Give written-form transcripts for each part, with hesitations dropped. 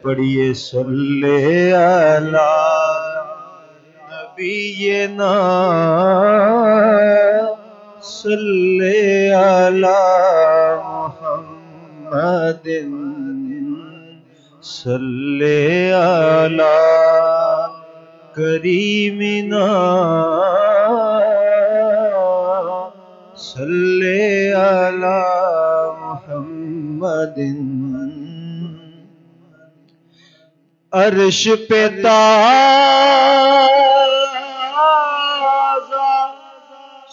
پڑھیے صلی علی نبینا صلی علی محمد صلی علی کریمنا صلی علی محمد عرش پہ تازہ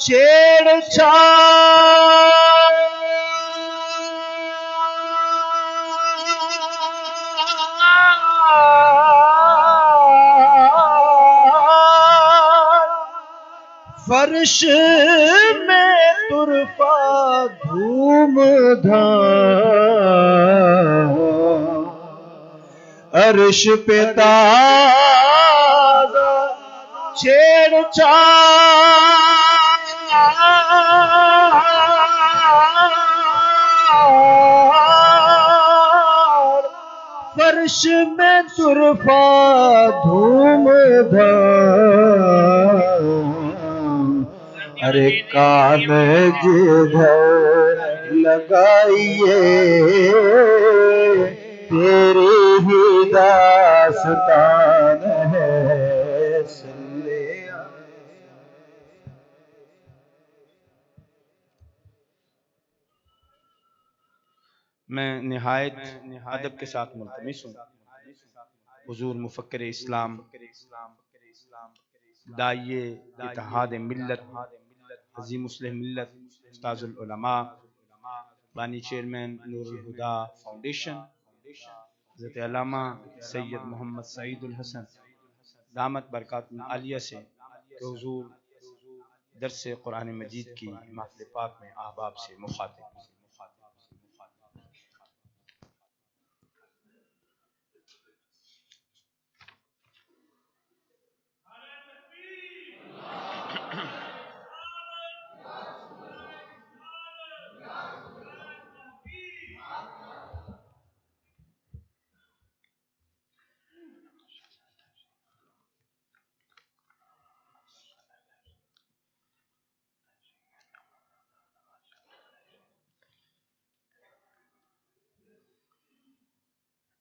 چھیڑ چھاڑ فرش میں طرفہ دھوم دھام عرش پہ تازہ چھیڑ چھاڑ فرش میں طرفہ دھوم دھام ارے کان جدھر لگائیے تیری ہی داستان ہے میں نہایت ادب کے ساتھ ملتمس ہوں حضور مفکر اسلام داعیے اتحاد ملت عظیم مسلم ملت استاذ العلماء بانی چیئرمین نور الہدا فاؤنڈیشن حضرت علامہ سید محمد سعید الحسن دامت برکات عالیہ سے کہ حضور درس قرآن مجید کی محفل پاک میں احباب سے مخاطب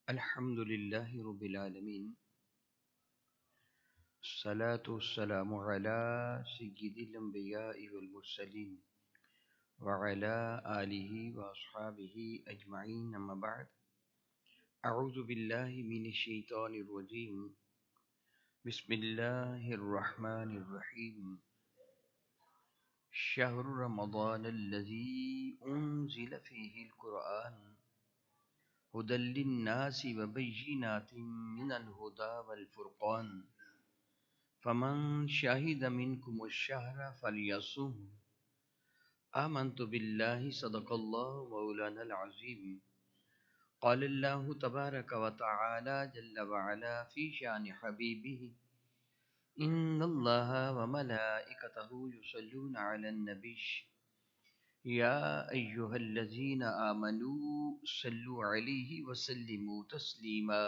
الحمد للہ رب العالمین الصلاة والسلام على سید الانبیاء والمرسلین وعلى آلہ واصحابہ اجمعین اما بعد اعوذ باللہ من الشیطان الرجیم بسم اللہ الرحمن الرحیم شہر رمضان الذی انزل فیہ القرآن هدى للناس وبينات من الهدى والفرقان فمن شهد منكم الشهر فليصم آمنت بالله صدق الله مولانا العظيم قال الله تبارك وتعالى جل وعلا في شان حبيبه إن الله وملائكته يصلون على النبي يا أيها الذين آمنوا صلوا عليه وسلموا تسليما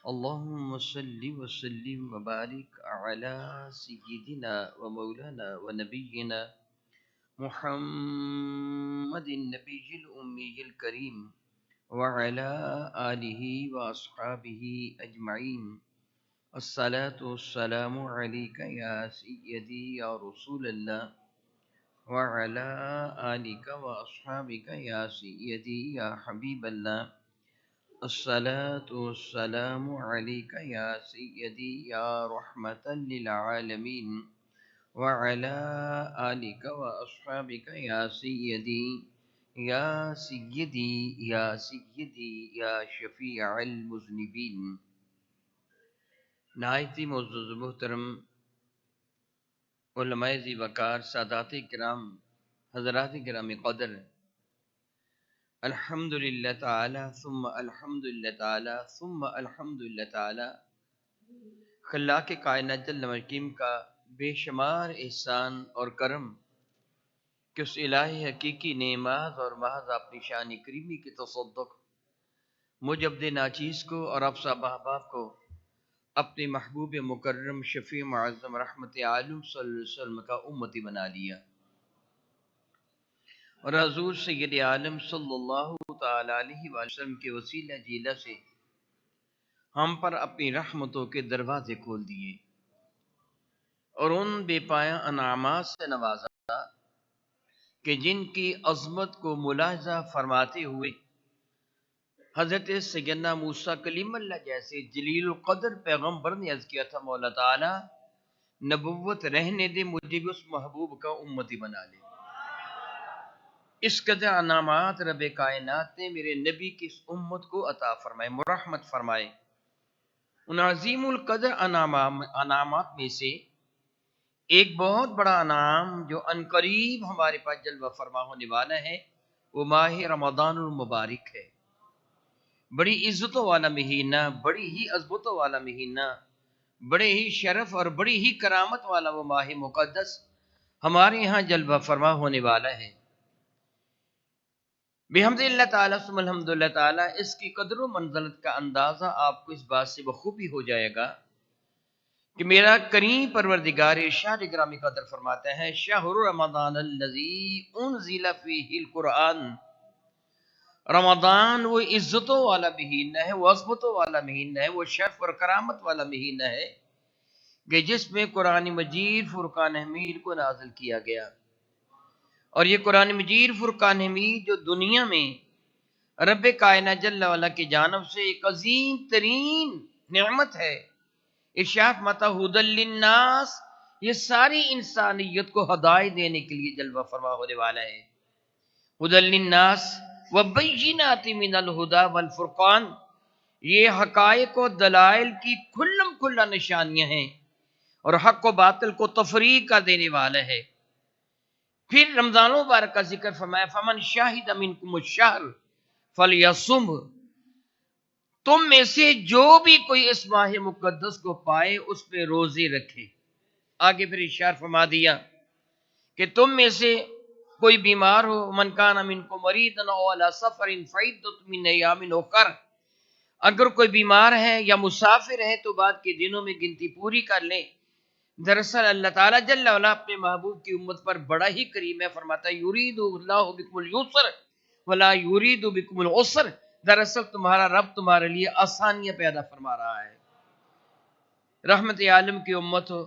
اللهم صل وسلم وبارك على سيدنا ومولانا ونبينا محمد النبي الأمي الكريم وعلى آله وأصحابه أجمعين الصلاة والسلام عليك يا سيدي يا رسول الله وعلى آلك وأصحابك يا سيدي يا حبيب الله الصلاة والسلام عليك يا سيدي يا رحمة للعالمين وعلى آلك وأصحابك يا سيدي يا سيدي يا سيدي يا شفيع المذنبين. نہایت ہی معزز محترم علماء ذی وقار، سادات کرام، حضرات کرام قدر، الحمدللہ تعالی ثم الحمدللہ تعالی ثم الحمدللہ تعالی خلاق کائنات جل وعلا کا بے شمار احسان اور کرم کہ اس الہی حقیقی نعمات اور محض اپنی شان کریمی کے تصدق مجھ عبد ناچیز کو اور آپ صاحب احباب کو اپنے محبوب مکرم شفیع معظم رحمت عالم صلی اللہ علیہ وسلم کا امتی بنا لیا، اور حضور سید عالم صلی اللہ تعالی علیہ وآلہ وسلم کے وسیلہ جیلہ سے ہم پر اپنی رحمتوں کے دروازے کھول دیے اور ان بے پایہ انعامات سے نوازا کہ جن کی عظمت کو ملاحظہ فرماتے ہوئے حضرت سیدنا موسیٰ کلیم اللہ جیسے جلیل القدر پیغمبر نے عرض کیا تھا، مولا تعالی نبوت رہنے دے، مجھے بھی اس محبوب کا امتی بنا لے۔ اس قدر انعامات رب کائنات نے میرے نبی کی اس امت کو عطا فرمائے، مرحمت فرمائے۔ ان عظیم القدر انعامات میں سے ایک بہت بڑا انعام جو عنقریب ہمارے پاس جلوہ فرما ہونے والا ہے، وہ ماہ رمضان المبارک ہے۔ بڑی عزتوں والا مہینہ، بڑی ہی عظمتوں والا مہینہ، بڑے ہی شرف اور بڑی ہی کرامت والا وہ ماہ مقدس ہمارے یہاں جلوہ فرما ہونے والا ہے۔ بحمد اللہ تعالیٰ ثم الحمد للہ تعالیٰ اس کی قدر و منزلت کا اندازہ آپ کو اس بات سے بخوبی ہو جائے گا کہ میرا کریم پروردگار ارشاد گرامی قدر فرماتا ہے، شہر رمضان الذی انزل فیہ القرآن، رمضان وہ عزتوں والا مہینہ ہے، وہ عظمتوں والا مہینہ ہے، وہ شرف اور کرامت والا مہینہ ہے کہ جس میں قرآن مجید فرقان حمید کو نازل کیا گیا۔ اور یہ قرآن مجید فرقان حمید جو دنیا میں رب کائنات جل وعلا کی جانب سے ایک عظیم ترین نعمت ہے، ارشاد متا ھدی للناس، یہ ساری انسانیت کو ہدایت دینے کے لیے جلوہ فرما ہونے والا ہے۔ ھدی للناس وبینات من الہدی والفرقان، یہ حقائق و دلائل کی کھلم کھلا نشانیاں ہیں اور حق و باطل کو تفریق کر دینے والا ہے۔ پھر رمضان مبارک کا ذکر فرمایا، فمن شاہد منکم الشہر فلیصم، تم میں سے جو بھی کوئی اس ماہ مقدس کو پائے اس پہ روزے رکھے۔ آگے پھر ارشاد فرما دیا کہ تم میں سے کوئی بیمار ہو، من کان منکم مریضا او علی سفر فعدۃ من ایام اخر، اگر کوئی بیمار ہے یا مسافر ہے تو بعد کے دنوں میں گنتی پوری کر لے۔ دراصل اللہ تعالیٰ جل وعلا اپنے محبوب کی امت پر بڑا ہی کریم ہے، فرماتا ہے یرید اللہ بکم اليسر ولا یرید بکم العسر، دراصل تمہارا رب تمہارے لیے آسانیاں پیدا فرما رہا ہے۔ رحمت عالم کی امت ہو،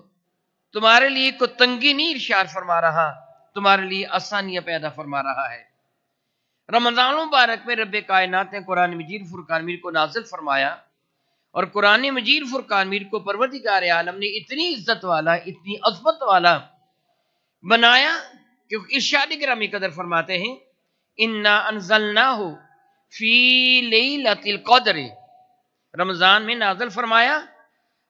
تمہارے لیے کوئی تنگی نہیں ارشاد فرما رہا، تمہارے لیے آسانیاں پیدا فرما رہا ہے۔ رمضان مبارک میں رب کائنات نے قرآن مجید فرقان میر کو نازل فرمایا، اور قرآن مجید فرقان میر کو پروردگار عالم نے اتنی عزت والا، اتنی عظمت والا بنایا کہ ارشاد گرامی قدر فرماتے ہیں، انا انزلناہ فی لیلۃ القدر، رمضان میں نازل فرمایا،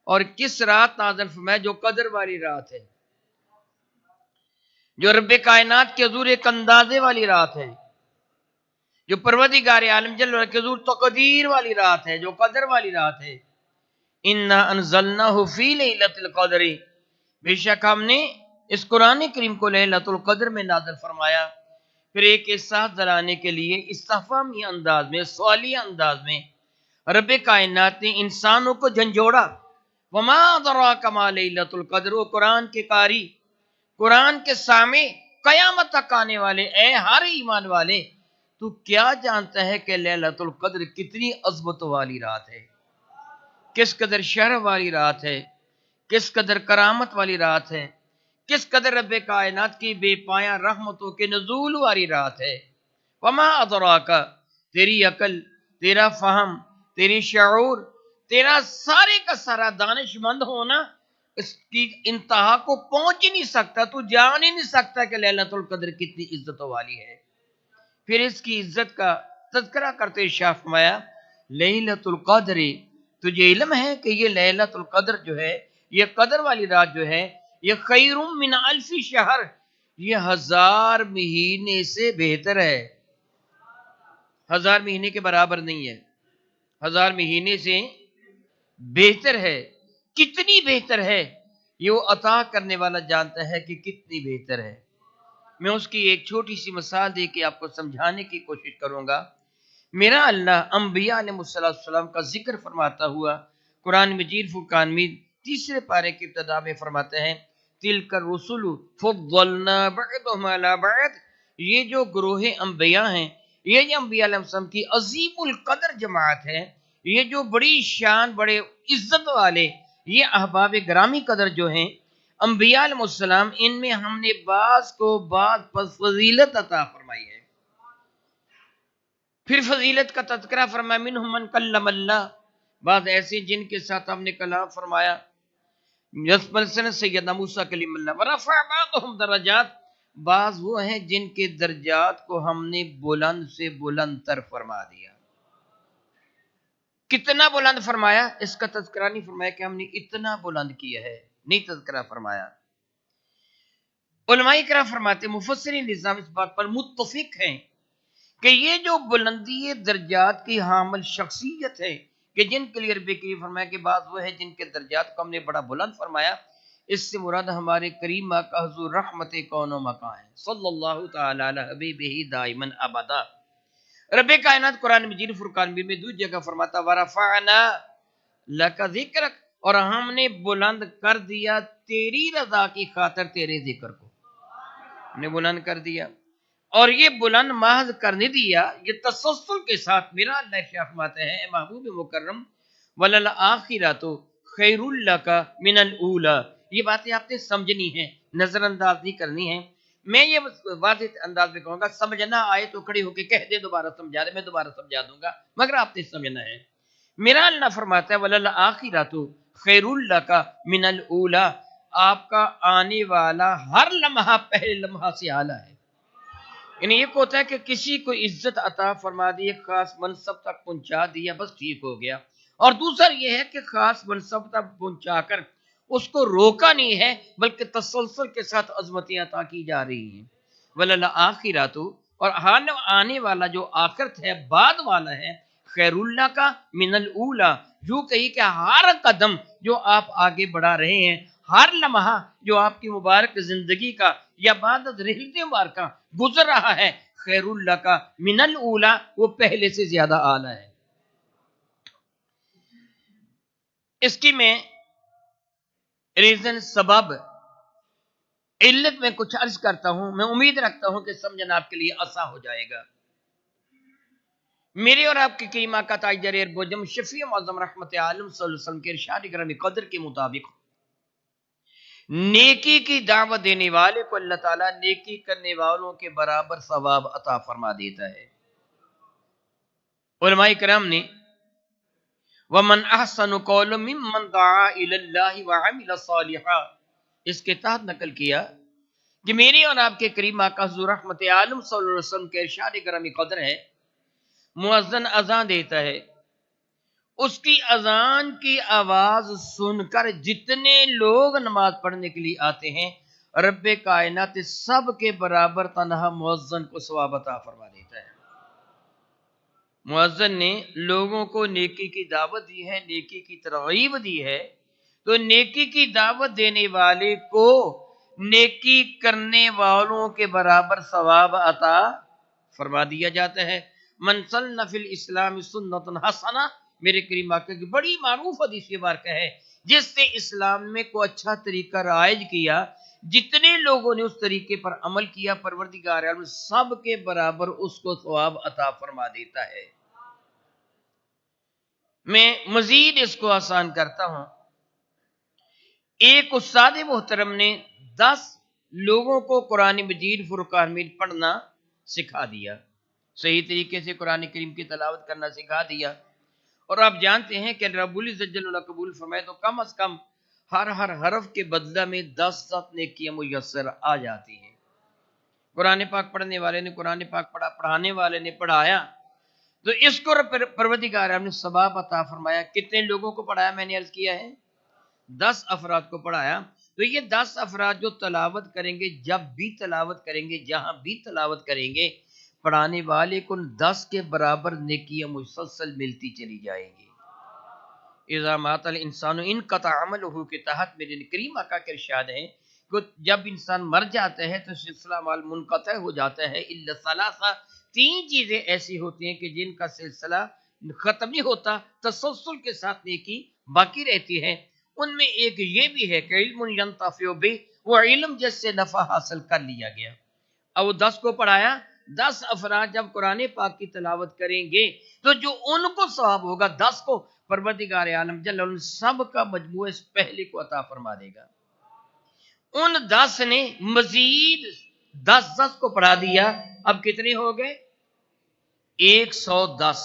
اور کس رات نازل فرمایا؟ جو قدر والی رات ہے، جو رب کائنات کے حضور ایک اندازے والی رات ہے، جو پروردگار عالم جل وعلا کے حضور تقدیر والی رات ہے، جو قدر والی رات ہے۔ انا انزلناہ فی لیلۃ القدر، بے شک ہم نے اس قرآن کریم کو لیلۃ القدر میں نازل فرمایا۔ پھر ایک احساس دلانے کے لیے استفہامی انداز میں، سوالیہ انداز میں رب کائنات نے انسانوں کو جھنجھوڑا، وما ادراک ما لیلۃ القدر، وہ قرآن کے قاری، قرآن کے سامع، قیامت تک آنے والے اے ہر ایمان والے، تو کیا جانتا ہے کہ لیلۃ القدر کتنی عظمت والی رات ہے، کس قدر شرف والی رات ہے، کس قدر کرامت والی رات ہے، کس قدر رب کائنات کی بے پایہ رحمتوں کے نزول والی رات ہے۔ وما ادراک، تیری عقل، تیرا فہم، تیری شعور، تیرا سارے کا سارا دانش مند ہونا اس کی انتہا کو پہنچ ہی نہیں سکتا، تو جان ہی نہیں سکتا کہ لیلۃ القدر کتنی عزت والی ہے۔ پھر اس کی عزت کا تذکرہ کرتے ارشاد فرمایا، لیلۃ القدر، تجھے علم ہے کہ یہ لیلۃ القدر جو ہے، یہ قدر والی رات جو ہے، یہ خیر من الف شہر، یہ 1000 مہینے سے بہتر ہے۔ 1000 مہینے کے برابر نہیں ہے، 1000 مہینے سے بہتر ہے۔ کتنی بہتر ہے یہ وہ عطا کرنے والا جانتا ہے کہ کتنی بہتر ہے۔ میں اس کی ایک چھوٹی سی مثال دے کے آپ کو سمجھانے کی کوشش کروں گا۔ میرا اللہ انبیاء علیہ السلام کا ذکر فرماتا ہوا قرآن مجید فرقان میں تیسرے پارے کی ابتدا میں فرماتے ہیں تلک الرسل فضلنا بعضهم علی بعض، یہ جو گروہ انبیاء ہیں، یہ انبیاء علیہ السلام کی عظیم القدر جماعت ہے، یہ جو بڑی شان بڑے عزت والے یہ احباب گرامی قدر جو ہیں انبیاء علیہ السلام، ان میں ہم نے بعض کو بعض پر فضیلت عطا فرمائی ہے۔ پھر فضیلت کا تذکرہ فرمایا منہم من کلم اللہ، بعض ایسے جن کے ساتھ ہم نے کلام فرمایا، مثلا سیدنا موسیٰ کلیم اللہ، ورفع بعضهم درجات، بعض وہ ہیں جن کے درجات کو ہم نے بلند سے بلند تر فرما دیا۔ کتنا بلند فرمایا اس کا تذکرہ نہیں فرمایا کہ ہم نے اتنا بلند کیا ہے، نہیں تذکرہ فرمایا۔ علماء کرام فرماتے مفسرین نظام اس بات پر متفق ہیں کہ یہ جو بلندی درجات کی حامل شخصیت ہے کہ جن کے لیے رب کریم فرمایا کہ بعض وہ ہے جن کے درجات کو ہم نے بڑا بلند فرمایا، اس سے مراد ہمارے کریم آقا حضور رحمت کون و مکان ہے صلی اللہ تعالی علی حبیبہ دائما ابدا۔ رب کائنات قرآن مجید فرقان میں دوسری جگہ فرماتا ورفعنا لک ذکرک، اور ہم نے بلند کر دیا تیری رضا کی خاطر تیرے ذکر کو، ہم نے بلند کر دیا۔ اور یہ بلند محض کرنے دیا یہ تسلسل کے ساتھ میرا اللہ ارشاد فرماتے ہیں اے محبوب مکرم وللآخرۃ خیر لک من الاولی، یہ باتیں آپ نے سمجھنی ہیں، نظر انداز نہیں کرنی ہے۔ میں یہ واضح انداز میں کہوں گا، سمجھنا آئے تو کھڑی ہو کے کہہ دے دوبارہ سمجھا دے، میں دوبارہ سمجھا دوں گا، مگر آپ نے سمجھنا ہے۔ میرا اللہ فرماتا ہے وللآخرۃ خیر لک من الاولی، آپ کا آنے والا ہر لمحہ پہلے لمحہ سے اعلیٰ ہے۔ یعنی یہ ہوتا ہے کہ کسی کو عزت عطا فرما دی، ایک خاص منصب تک پہنچا دیا، بس ٹھیک ہو گیا۔ اور دوسرا یہ ہے کہ خاص منصب تک پہنچا کر اس کو روکا نہیں ہے بلکہ تسلسل کے ساتھ عظمتیں عطا کی جا رہی ہیں۔ وللآخرۃ، اور آنے والا جو آخرت ہے بعد والا ہے، خیر اللہ کا من الاولی، یوں کہی کہ ہر قدم جو آپ آگے بڑھا رہے ہیں، ہر لمحہ جو آپ کی مبارک زندگی کا یا بعد رحلت مبارکہ گزر رہا ہے، خیر اللہ کا من الاولی، وہ پہلے سے زیادہ اعلیٰ ہے۔ اس کی میں ریزن، سبب، علت میں کچھ عرض کرتا ہوں، میں امید رکھتا ہوں کہ سمجھنا آپ کے لیے آسان ہو جائے گا۔ میرے اور آپ کے کریم آقا تاجدار اربوجم شفیع معظم رحمت عالم صلی اللہ علیہ وسلم کے ارشاد گرامی قدر کے مطابق نیکی کی دعوت دینے والے کو اللہ تعالیٰ نیکی کرنے والوں کے برابر ثواب عطا فرما دیتا ہے۔ علماء کرام نے وَمَنْ أَحْسَنُ قَوْلًا مِّمَّنْ دَعَا إِلَى اللَّهِ وَعَمِلَ صَالِحًا، اس کے تحت نقل کیا کہ میرے اور آپ کے کریم آقا حضور رحمت عالم صلی اللہ علیہ وسلم کے ارشاد گرامی قدر ہے، مؤذن اذان دیتا ہے، اس کی اذان کی آواز سن کر جتنے لوگ نماز پڑھنے کے لیے آتے ہیں، رب کائنات سب کے برابر تنہا مؤذن کو ثواب عطا فرما دیتا ہے۔ مؤذن نے لوگوں کو نیکی کی دعوت دی ہے، نیکی کی ترغیب دی ہے، تو نیکی کی دعوت دینے والے کو نیکی کرنے والوں کے برابر ثواب عطا فرما دیا جاتا ہے۔ من سن فی الاسلام سنت حسنہ، میرے کریم آقا کی بڑی معروف حدیث مبارکہ ہے، جس سے اسلام میں کوئی اچھا طریقہ رائج کیا، جتنے لوگوں نے اس طریقے پر عمل کیا، پروردگار عالم سب کے برابر اس کو ثواب عطا فرما دیتا ہے۔ میں مزید اس کو آسان کرتا ہوں، ایک استاد محترم نے 10 لوگوں کو قرآن مجید فرقان میں پڑھنا سکھا دیا، صحیح طریقے سے قرآن کریم کی تلاوت کرنا سکھا دیا، اور آپ جانتے ہیں کہ رب العزت جل اللہ قبول فرمائے تو کم از کم ہر حرف کے بدلہ میں 10 نیکیاں میسر آ جاتی ہیں۔ قرآن پاک پڑھنے والے نے قرآن پاک پڑھا، پڑھانے والے نے پڑھایا، تو اس کو پروردگار نے ثواب عطا فرمایا۔ کتنے لوگوں کو پڑھایا؟ میں نے عرض کیا ہے 10 افراد کو پڑھایا، تو یہ 10 افراد جو تلاوت کریں گے، جب بھی تلاوت کریں گے، جہاں بھی تلاوت کریں گے، پڑھانے والے کو 10 کے برابر نیکیاں مسلسل ملتی چلی جائیں گی۔ اذا مات الانسان انقطع عملہ کے تحت میرے کریم آقا کے ارشاد ہے جب انسان مر جاتا ہے تو سلسلہ مال منقطع ہو جاتا ہے، الا ثلاثہ، 3 چیزیں ایسی ہوتی ہیں کہ جن کا سلسلہ ختم نہیں ہوتا، تسلسل کے ساتھ نیکی باقی رہتی ہے۔ ان میں ایک یہ بھی ہے کہ علم ینتفع بہ، وہ علم جس سے نفع حاصل کر لیا گیا۔ اب وہ 10 کو پڑھایا، 10 افراد جب قرآن پاک کی تلاوت کریں گے تو جو ان کو ثواب ہوگا 10 کو پروردگار عالم جل ان سب کا مجموعہ اس پہلے کو عطا فرما دے گا۔ ان 10 نے مزید 10 کو پڑھا دیا، اب کتنے ہو گئے؟ 110۔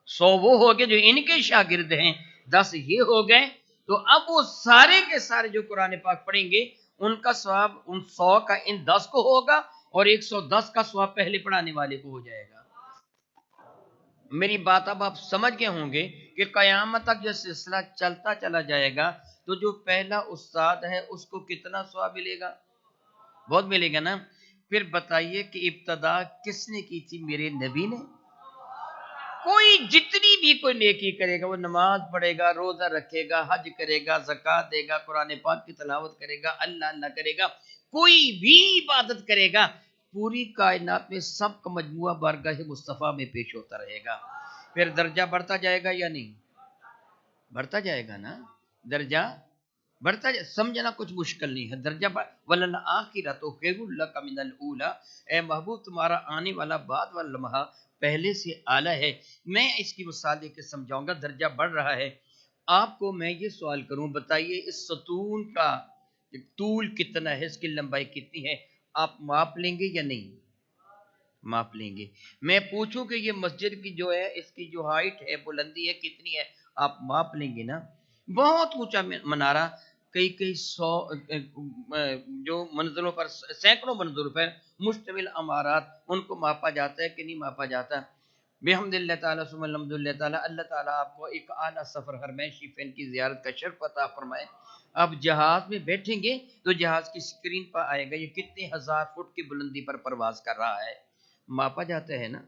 100 وہ ہو گئے جو ان کے شاگرد ہیں، 10 یہ ہو گئے۔ تو اب وہ سارے کے سارے جو قرآن پاک پڑھیں گے ان کا ثواب ان 100 کا ان 10 کو ہوگا، اور 110 کا ثواب پہلے پڑھانے والے کو ہو جائے گا۔ میری بات اب آپ سمجھ گئے ہوں گے کہ قیامت تک جو سلسلہ چلتا چلا جائے گا تو جو پہلا استاد ہے اس کو کتنا ثواب ملے گا؟ بہت ملے گا نا۔ پھر بتائیے کہ ابتدا کس نے کی تھی؟ میرے نبی نے۔ کوئی جتنی بھی کوئی نیکی کرے گا، وہ نماز پڑھے گا، روزہ رکھے گا، حج کرے گا، زکوٰۃ دے گا، قرآن پاک کی تلاوت کرے گا، اللہ اللہ کرے گا، کوئی بھی عبادت کرے گا، پوری کائنات میں سب کا مجموعہ بارگاہ مصطفیٰ میں پیش ہوتا رہے گا۔ پھر درجہ بڑھتا جائے گا یا نہیں؟ بڑھتا جائے گا نا، درجہ بڑھتا جائے، سمجھنا کچھ مشکل نہیں ہے۔ درجہ وَلَلْآخِرَةُ خَيْرٌ لَكَ مِنَ الْأُولَىٰ، اے محبوب تمہارا آنے والا بعد والا لمحہ پہلے سے اعلیٰ ہے۔ میں اس کی مثال دے کے سمجھاؤں گا، درجہ بڑھ رہا ہے۔ آپ کو میں یہ سوال کروں، بتائیے اس ستون کا طول کتنا ہے، اس کی لمبائی کتنی ہے؟ آپ ماپ لیں گے یا نہیں؟ ماپ لیں گے۔ میں پوچھوں کہ یہ مسجد کی جو ہے اس کی جو ہائٹ ہے، بلندی ہے، کتنی ہے؟ آپ ماپ لیں گے نا۔ بہت اونچا منارہ، کئی 100 جو منزلوں پر، سینکڑوں منزلوں پر مشتمل عمارات، ان کو ماپا جاتا ہے کہ نہیں ماپا جاتا؟ بحمد اللہ تعالیٰ ثم الحمد للہ تعالیٰ، اللہ تعالیٰ آپ کو ایک اعلیٰ سفر حرمین شریفین کی زیارت کا شرف عطا فرمائے۔ آپ جہاز میں بیٹھیں گے تو جہاز کی سکرین پر آئے گا یہ کتنے ہزار فٹ کی بلندی پر پرواز کر رہا ہے۔ ماپا جاتا ہے نا،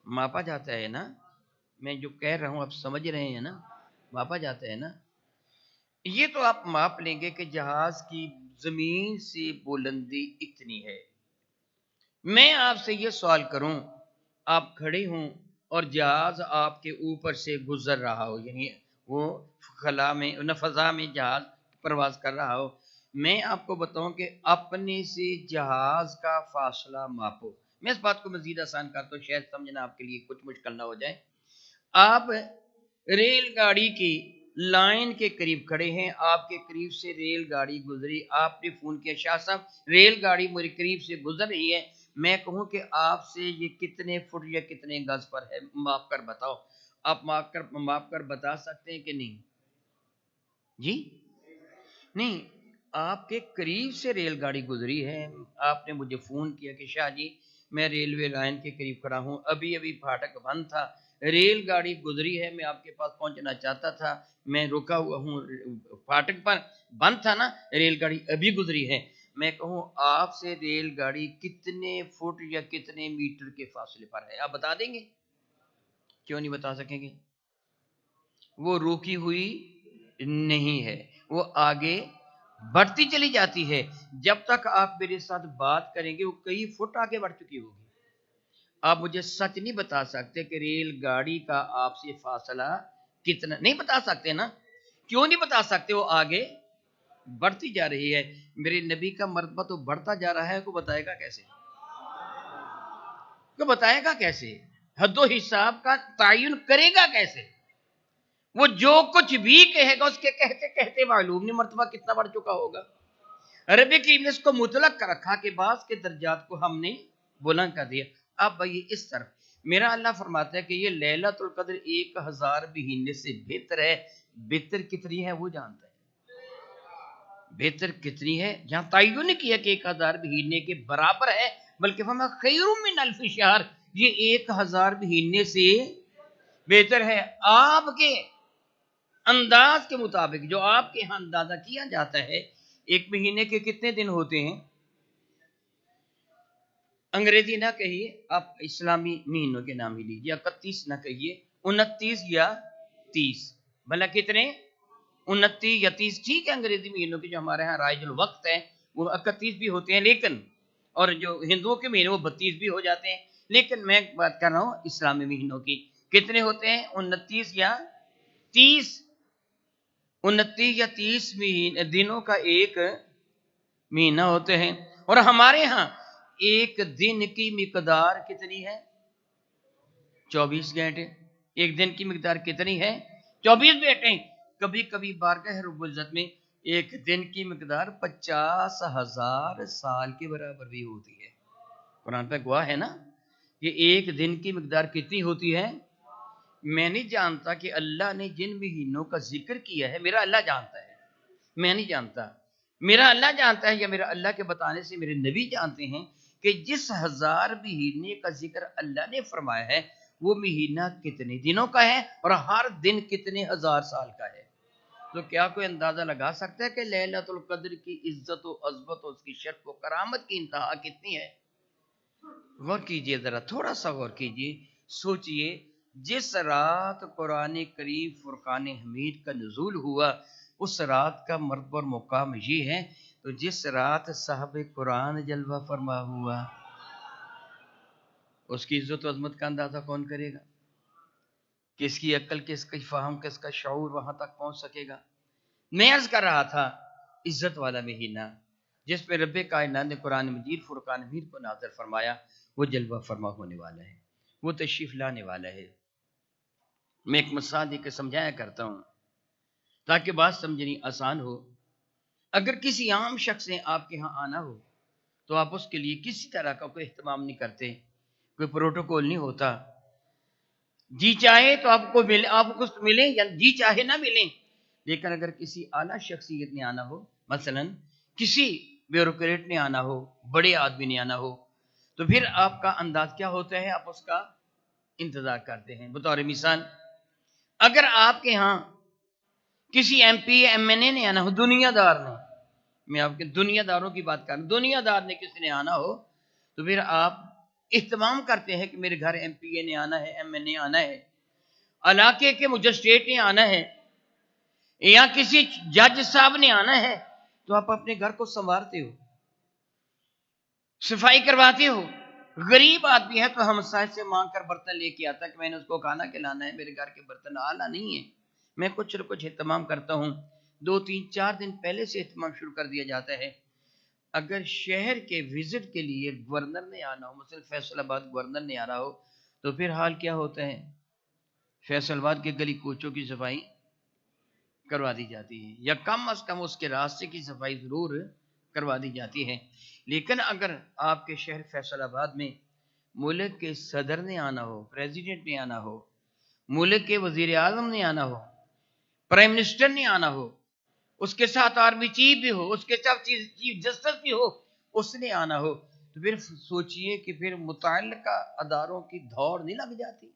ماپا جاتا ہے نا۔ میں جو کہہ رہا ہوں آپ سمجھ رہے ہیں نا، ماپا جاتا ہے نا۔ یہ تو آپ ماپ لیں گے کہ جہاز کی زمین سے بلندی اتنی ہے۔ میں آپ سے یہ سوال کروں، آپ کھڑے ہوں اور جہاز آپ کے اوپر سے گزر رہا ہو، یعنی وہ خلا میں فضا میں جہاز پرواز کر رہا ہو، میں آپ کو بتاؤں کہ اپنے سے جہاز کا فاصلہ ماپو۔ میں اس بات کو مزید آسان کرتا ہوں، شاید سمجھنا آپ کے لیے کچھ مشکل نہ ہو جائے۔ آپ ریل گاڑی کی لائن کے قریب کھڑے ہیں، آپ کے قریب سے ریل گاڑی گزری، آپ نے فون کیا شاہ صاحب ریل گاڑی میرے قریب سے گزر رہی ہے، میں کہوں کہ آپ سے یہ کتنے فٹ یا کتنے گز پر ہے، ماپ کر بتاؤ۔ آپ ماپ کر بتا سکتے ہیں کہ نہیں؟ جی نہیں، آپ کے قریب سے ریل گاڑی گزری ہے، آپ نے مجھے فون کیا کہ شاہ جی میں ریلوے لائن کے قریب کھڑا ہوں، ابھی پھاٹک بند تھا، ریل گاڑی گزری ہے، میں آپ کے پاس پہنچنا چاہتا تھا، میں رکا ہوا ہوں، پھاٹک پر بند تھا نا، ریل گاڑی ابھی گزری ہے۔ میں کہوں آپ سے ریل گاڑی کتنے فٹ یا کتنے میٹر کے فاصلے پر ہے، آپ بتا دیں گے؟ کیوں نہیں بتا سکیں گے؟ وہ روکی ہوئی نہیں ہے، وہ آگے بڑھتی چلی جاتی ہے۔ جب تک آپ میرے ساتھ بات کریں گے وہ کئی فٹ آگے بڑھ چکی ہوگی۔ آپ مجھے سچ نہیں بتا سکتے کہ ریل گاڑی کا آپ سے فاصلہ کتنا، نہیں بتا سکتے نا۔ کیوں نہیں بتا سکتے؟ وہ آگے بڑھتی جا رہی ہے۔ میرے نبی کا مرتبہ تو بڑھتا جا رہا ہے، کو بتائے گا کیسے؟ کو بتائے گا کیسے؟ حد و حساب کا تعین کرے گا کیسے؟ وہ جو کچھ بھی کہے گا اس کے کہتے کہتے معلوم نہیں مرتبہ کتنا بڑھ چکا ہوگا۔ رب کریم نے اس کو مطلق کر رکھا کہ بعض کے درجات کو ہم نے بلند کر دیا۔ اب بھائی اس طرف میرا اللہ فرماتا ہے کہ یہ لیلۃ القدر 1000 مہینے سے بہتر ہے۔ بہتر کتنی ہے وہ جانتا ہے، بہتر کتنی ہے جہاں تعین نہیں کیا کہ 1000 مہینے کے برابر ہے، بلکہ فرمایا خیر من الف شہر، یہ 1000 مہینے سے بہتر ہے۔ آپ کے انداز کے مطابق جو آپ کے ہاں اندازہ کیا جاتا ہے، ایک مہینے کے کتنے دن ہوتے ہیں؟ انگریزی نہ کہیے، آپ اسلامی مہینوں کے نام ہی لیجیے، 31 نہ کہیے، 29 یا 30، بھلا کتنے؟ 29 یا 30، ٹھیک ہے۔ انگریزی مہینوں کے جو ہمارے ہاں رائج الوقت ہے وہ 31 بھی ہوتے ہیں، لیکن اور جو ہندوؤں کے مہینے وہ 32 بھی ہو جاتے ہیں، لیکن میں بات کر رہا ہوں اسلامی مہینوں کی، کتنے ہوتے ہیں؟ 29 یا 30، 29 یا 30 دنوں کا ایک مہینہ ہوتے ہیں۔ اور ہمارے ہاں ایک دن کی مقدار کتنی ہے؟ 24 گھنٹے۔ ایک دن کی مقدار کتنی ہے؟ 24 گھنٹے۔ کبھی کبھی بارگاہ رب العزت میں ایک دن کی مقدار 50,000 سال کے برابر بھی ہوتی ہے۔ قرآن پہ گواہ ہے نا، یہ ایک دن کی مقدار کتنی ہوتی ہے؟ میں نہیں جانتا کہ اللہ نے جن مہینوں کا ذکر کیا ہے، میرا اللہ جانتا ہے، میں نہیں جانتا، میرا اللہ جانتا ہے، یا میرا اللہ کے بتانے سے میرے نبی جانتے ہیں کہ جس 1000 مہینے کا ذکر اللہ نے فرمایا ہے وہ مہینہ کتنے دنوں کا ہے اور ہر دن کتنے 1000 سال کا ہے۔ تو کیا کوئی اندازہ لگا سکتا ہے کہ لیلۃ القدر کی عزت و عظمت اور اس کی شرف و کرامت کی انتہا کتنی ہے؟ غور کیجئے، ذرا تھوڑا سا غور کیجئے، سوچئے، جس رات قرآن کریم فرقان حمید کا نزول ہوا اس رات کا مرتبہ اور مقام یہ ہے، تو جس رات صاحب قرآن جلوہ فرما ہوا اس کی عزت و عظمت کا اندازہ کون کرے گا؟ کس کی عقل، کس کی فہم، کس کا شعور وہاں تک پہنچ سکے گا؟ میں عرض کر رہا تھا عزت والا مہینہ جس پہ رب کائنات نے قرآن مجید فرقان حمید کو نازل فرمایا، وہ جلوہ فرما ہونے والا ہے، وہ تشریف لانے والا ہے۔ میں ایک مثال دے کے سمجھایا کرتا ہوں تاکہ بات سمجھنی آسان ہو۔ اگر کسی عام شخص نے آپ کے ہاں آنا ہو تو آپ اس کے لیے کسی طرح کا کوئی اہتمام نہیں کرتے، کوئی پروٹوکول نہیں ہوتا، جی چاہے تو آپ کو ملیں یا جی چاہے نہ ملیں۔ لیکن اگر کسی اعلیٰ شخصیت نے آنا ہو، مثلا کسی بیوروکریٹ نے آنا ہو، بڑے آدمی نے آنا ہو، تو پھر آپ کا انداز کیا ہوتا ہے؟ آپ اس کا انتظار کرتے ہیں۔ بطور مثال، اگر آپ کے ہاں کسی ایم پی ایم این اے نے آنا ہو، دنیا دار نے، میں آپ کے دنیا داروں کی بات کر رہا ہوں، دنیا دار نے کسی نے آنا ہو تو پھر آپ اہتمام کرتے ہیں کہ میرے گھر ایم پی اے نے آنا ہے، ایم این اے آنا ہے، علاقے کے مجسٹریٹ نے آنا ہے، یا کسی جج صاحب نے آنا ہے، تو آپ اپنے گھر کو سنوارتے ہو، صفائی کرواتے ہو۔ غریب آدمی ہے تو ہمسائے سے مانگ کر برتن لے کے آتا ہے کہ میں نے اس کو کھانا کھلانا ہے، میرے گھر کے برتن اعلیٰ نہیں ہیں، میں کچھ نہ کچھ اہتمام کرتا ہوں۔ 2 3 4 دن پہلے سے اہتمام شروع کر دیا جاتا ہے۔ اگر شہر کے وزٹ کے لیے گورنر نے آنا ہو، مثلا فیصل آباد گورنر نے آنا ہو، تو پھر حال کیا ہوتا ہے؟ فیصل آباد کے گلی کوچوں کی صفائی کروا دی جاتی ہے، یا کم از کم اس کے راستے کی صفائی ضرور کروا دی جاتی ہے۔ لیکن اگر آپ کے شہر فیصل آباد میں ملک کے صدر نے آنا ہو، پریزیڈنٹ نے آنا ہو، ملک کے وزیر اعظم نے آنا ہو، پرائم منسٹر نے آنا ہو، اس کے ساتھ آرمی چیف بھی ہو، اس کے ساتھ چیف جسٹس بھی ہو، اس نے آنا ہو، تو پھر سوچئے کہ پھر متعلقہ اداروں کی دوڑ نہیں لگ جاتی؟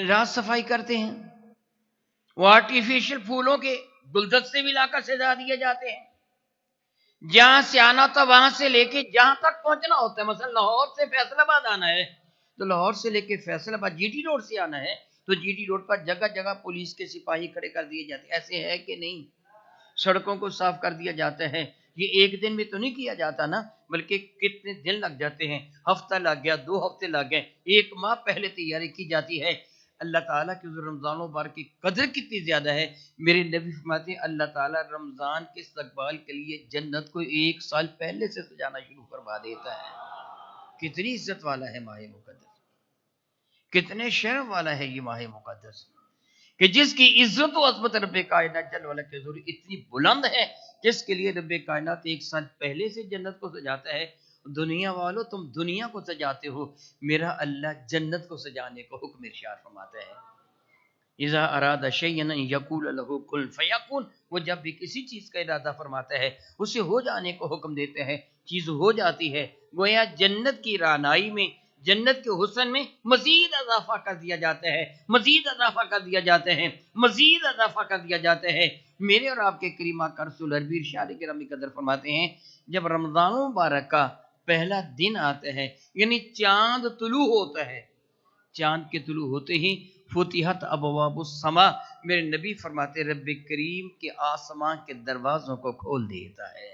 رات صفائی کرتے ہیں، وہ آرٹیفیشل پھولوں کے گلدستے بھی لا کر سجا دیے جاتے ہیں، جہاں سے آنا تھا وہاں سے لے کے جہاں تک پہنچنا ہوتا ہے، مثلا لاہور سے فیصل آباد آنا ہے تو لاہور سے لے کے فیصل آباد جی ٹی روڈ سے آنا ہے تو جی ٹی روڈ پر جگہ جگہ پولیس کے سپاہی کھڑے کر دیے جاتے ہیں۔ ایسے ہے کہ نہیں؟ سڑکوں کو صاف کر دیا جاتا ہے۔ یہ ایک دن میں تو نہیں کیا جاتا نا، بلکہ کتنے دن لگ جاتے ہیں، ہفتہ لگ گیا، 2 ہفتے لگ گئے، 1 ماہ پہلے تیاری کی جاتی ہے۔ اللہ تعالیٰ کی رمضان مبارک کی قدر کتنی زیادہ ہے، میرے نبی فرماتے ہیں اللہ تعالیٰ رمضان کے استقبال کے لیے جنت کو 1 سال پہلے سے سجانا شروع کروا دیتا ہے۔ کتنی عزت والا ہے ماہ مقدس، کتنے شرف والا ہے یہ ماہ مقدس، کہ جس کی عزت و عظمت رب کائنات جل وعلا کے حضور اتنی بلند ہے، جس کے لیے رب کائنات 1 سال پہلے سے جنت کو سجاتا ہے۔ دنیا والو تم دنیا کو سجاتے ہو، میرا اللہ جنت کو سجانے کو حکم ارشاد فرماتا ہے۔ اذا اراد شیئا ان یقول له کن فیکون، وہ جب بھی کسی چیز کا ارادہ فرماتا ہے اسے ہو جانے کو حکم دیتے ہیں، چیز ہو جاتی ہے۔ گویا جنت کی رعنائی میں، جنت کے حسن میں مزید اضافہ کر دیا جاتا ہے، مزید اضافہ کر دیا جاتا ہے، مزید اضافہ کر دیا جاتا ہے۔ میرے اور آپ کے کریم آقا رسول عربی ارشاد گرامی قدر فرماتے ہیں، جب رمضان مبارک کا پہلا دن آتا ہے، یعنی چاند طلوع ہوتا ہے، چاند کے طلوع ہوتے ہی فتحت ابواب السما، میرے نبی فرماتے رب کریم کے آسمان کے دروازوں کو کھول دیتا ہے.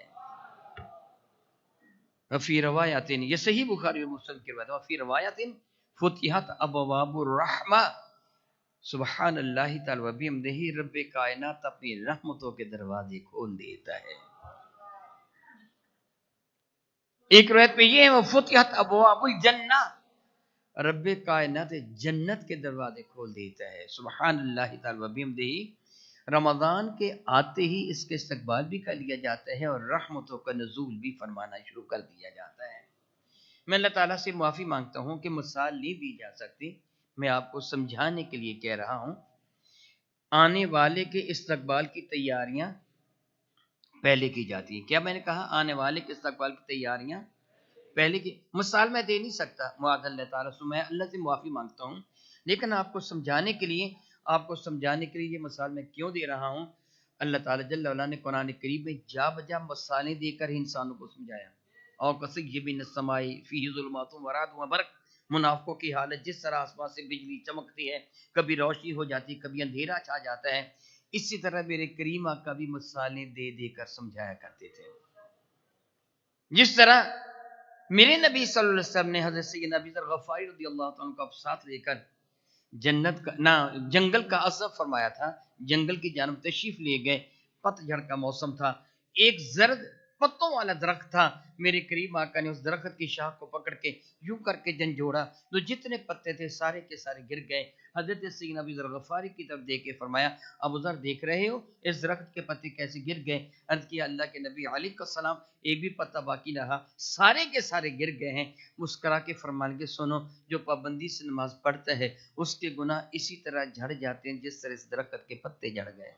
فی روایات، یہ صحیح بخاری اور مسلم کی روایت ہے. فی روایات فتحت ابواب الرحمہ، سبحان اللہ تعالی و بحمدہ، رب کائنات اپنی رحمتوں کے دروازے کھول دیتا ہے. ایک روایت میں یہ ہے وہ فتحت ابواب الجنہ، رب کائنات جنت کے دروازے کھول دیتا ہے. سبحان اللہ تعالی و بحمدہ. رمضان کے آتے ہی اس کے استقبال بھی کر لیا جاتا ہے اور رحمتوں کا نزول بھی فرمانا شروع کر دیا جاتا ہے. میں اللہ تعالیٰ سے معافی مانگتا ہوں کہ مثال نہیں دی جا سکتی، میں آپ کو سمجھانے کے لیے کہہ رہا ہوں. آنے والے کے استقبال کی تیاریاں پہلے کی جاتی ہیں. کیا میں نے کہا؟ آنے والے کے استقبال کی تیاریاں پہلے کی. مثال میں دے نہیں سکتا معاذ اللہ تعالیٰ سے، میں اللہ سے معافی مانگتا ہوں، لیکن آپ کو سمجھانے کے لیے یہ مثال میں کیوں دے رہا ہوں. اللہ تعالیٰ جل وعلا نے قرآن کریم میں جا بجا مثالیں دے کر انسانوں کو سمجھایا. اور کصیب من السماء فیہ ظلمات ورعد وبرق، منافقوں کی حالت جس طرح آسمان سے بجلی چمکتی ہے، کبھی روشنی ہو جاتی، کبھی اندھیرا چھا جاتا ہے، اسی طرح میرے کریم آقا بھی مثالیں دے دے کر سمجھایا کرتے تھے. جس طرح میرے نبی صلی اللہ علیہ وسلم نے حضرت سیدنا ابی ذر غفاری رضی اللہ عنہ کو ساتھ لے کر جنگل کا عزم فرمایا تھا، جنگل کی جانب تشریف لے گئے. پت جھڑ کا موسم تھا، ایک زرد پتوں والا درخت تھا. میرے کریم آقا نے اس درخت کی شاخ کو پکڑ کے یوں کر کے جھنجھوڑا تو جتنے پتے تھے سارے کے سارے گر گئے. حضرت سیدنا ابی ذر غفاری کی طرف دیکھ کے فرمایا ابو ذر دیکھ رہے ہو اس درخت کے پتے کیسے گر گئے؟ عرض کیا اللہ کے نبی علیہ السلام ایک بھی پتا باقی نہ رہا، سارے کے سارے گر گئے ہیں. مسکرا کے فرمان کے سنو، جو پابندی سے نماز پڑھتا ہے اس کے گناہ اسی طرح جھڑ جاتے ہیں جس طرح اس درخت کے پتے جھڑ گئے.